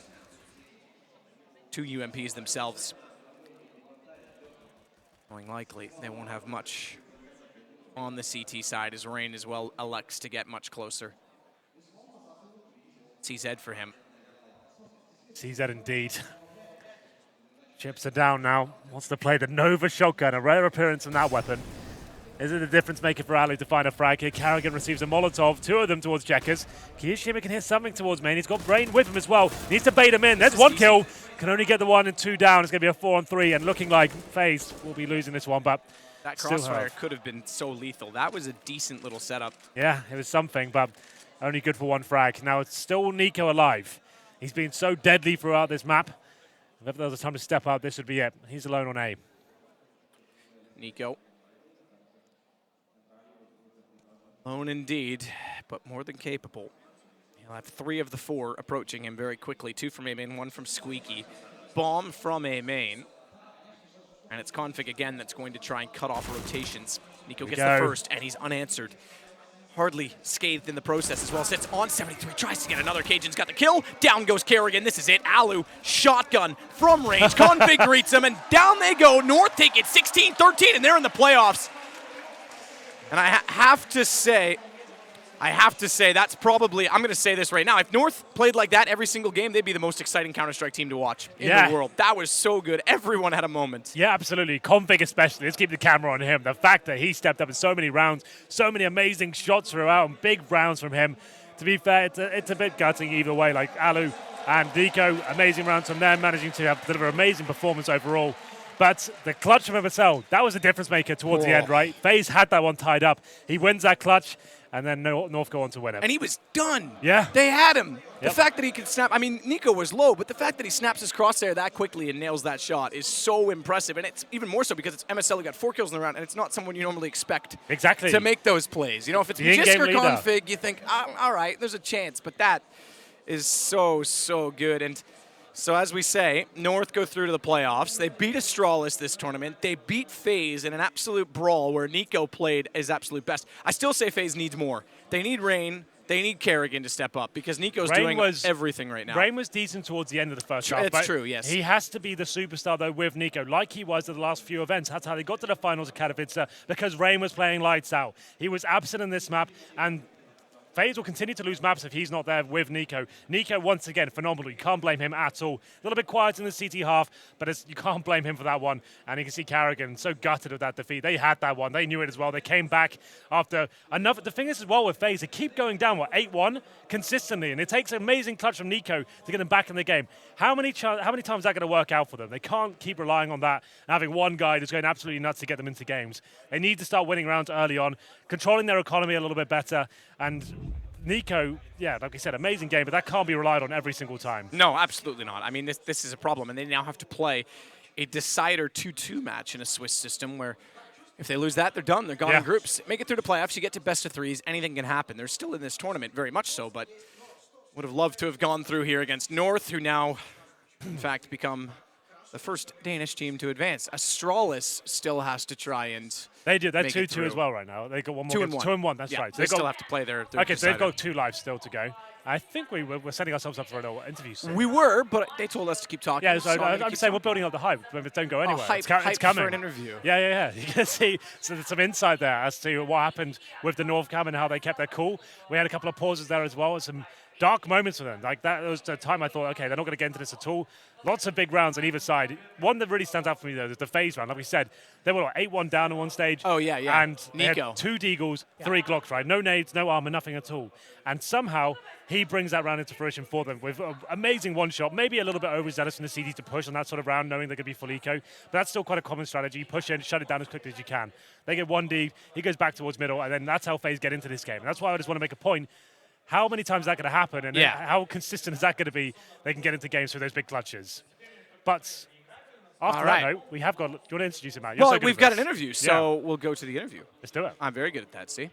2 UMPs themselves. Going likely, they won't have much on the CT side as Rain as well elects to get much closer. CZ for him. CZ indeed. Chips are down now. Wants to play the Nova shotgun, a rare appearance from that weapon. Is it a difference maker for Ali to find a frag here? Carrigan receives a Molotov, 2 of them towards Checkers. Kirishima can hear something towards main. He's got Brain with him as well. Needs to bait him in. There's 1 kill. Can only get the 1 and 2 down. It's going to be a 4-on-3, and looking like FaZe will be losing this one, but that crossfire could have been so lethal. That was a decent little setup. Yeah, it was something, but only good for 1 frag. Now it's still Nico alive. He's been so deadly throughout this map. If ever there was a time to step up, this would be it. He's alone on A. Nico. Alone indeed, but more than capable. He'll have 3 of the 4 approaching him very quickly. 2 from A main, 1 from Squeaky. Bomb from A main. And it's Config again that's going to try and cut off rotations. Nico gets the first, and he's unanswered. Hardly scathed in the process as well. Sits on 73, tries to get another. Cajun's got the kill. Down goes Kerrigan. This is it. Alu, shotgun from range. Config greets him, and down they go. North take it 16-13, and they're in the playoffs. And I have to say that's probably, I'm going to say this right now, if North played like that every single game, they'd be the most exciting Counter-Strike team to watch in the world. That was so good. Everyone had a moment. Yeah, absolutely. Config especially. Let's keep the camera on him. The fact that he stepped up in so many rounds, so many amazing shots throughout, and big rounds from him. To be fair, it's a bit gutting either way. Like Alu and Nico, amazing rounds from them, managing to deliver amazing performance overall. But the clutch from MSL, that was a difference maker towards the end, right? FaZe had that one tied up. He wins that clutch, and then North go on to win it. And he was done. Yeah. They had him. The fact that he could snap, I mean, Nico was low, but the fact that he snaps his crosshair that quickly and nails that shot is so impressive. And it's even more so because it's MSL who got 4 kills in the round, and it's not someone you normally expect to make those plays. You know, if it's Magisk or Config, you think, all right, there's a chance. But that is so, so good. And so as we say, North go through to the playoffs. They beat Astralis this tournament. They beat FaZe in an absolute brawl where Nico played his absolute best. I still say FaZe needs more. They need Rain. They need Kerrigan to step up because Nico's Rain doing was- everything right now. Rain was decent towards the end of the first half. It's but true, yes. He has to be the superstar, though, with Nico, like he was at the last few events. That's how they got to the finals of Katowice, because Rain was playing lights out. He was absent in this map, and FaZe will continue to lose maps if he's not there with Nico. Nico, once again, phenomenal. You can't blame him at all. A little bit quiet in the CT half, but you can't blame him for that one. And you can see Kerrigan so gutted with that defeat. They had that one. They knew it as well. They came back after another. The thing is as well with FaZe, they keep going down, 8-1 consistently. And it takes an amazing clutch from Nico to get them back in the game. How many times is that going to work out for them? They can't keep relying on that and having one guy who's going absolutely nuts to get them into games. They need to start winning rounds early on, controlling their economy a little bit better. And Nico, yeah, like I said, amazing game, but that can't be relied on every single time. No, absolutely not. I mean, this is a problem, and they now have to play a decider 2-2 match in a Swiss system where if they lose that, they're done. They're gone in groups. Make it through the playoffs. You get to best of threes. Anything can happen. They're still in this tournament, very much so, but would have loved to have gone through here against North, who now, in fact, become the first Danish team to advance. Astralis still has to try and They do. They're make it 2-2 as through. well right now. They got one more. 2-1. 2-1. That's Yeah, right. So they still have to play their okay, so they've decider. got 2 lives still to go. I think we're setting ourselves up for an interview soon. We were, but they told us to keep talking. Yeah, so I'm gonna I'm keep saying we're talking. building up the hype. But don't go anywhere. Hype, it's hype coming. for an interview. Yeah. You can see some insight there as to what happened with the North Cam and how they kept their cool. We had a couple of pauses there as well, and some dark moments for them. Like that was the time I thought, okay, they're not going to get into this at all. Lots of big rounds on either side. One that really stands out for me, though, is the FaZe round. Like we said, they were 8-1 down at one stage. Oh, yeah. And they had Nico. 2 Deagles, 3 Glocks, right? No nades, no armor, nothing at all. And somehow he brings that round into fruition for them with an amazing one shot. Maybe a little bit overzealous from the CD to push on that sort of round, knowing they're going to be full eco. But that's still quite a common strategy. You push in, shut it down as quickly as you can. They get 1 D, he goes back towards middle, and then that's how FaZe get into this game. And that's why I just want to make a point. How many times is that going to happen? And how consistent is that going to be? They can get into games through those big clutches. But after that note, we have got. Do you want to introduce him, Matt? Well, we've got an interview, so we'll go to the interview. Let's do it. I'm very good at that, see?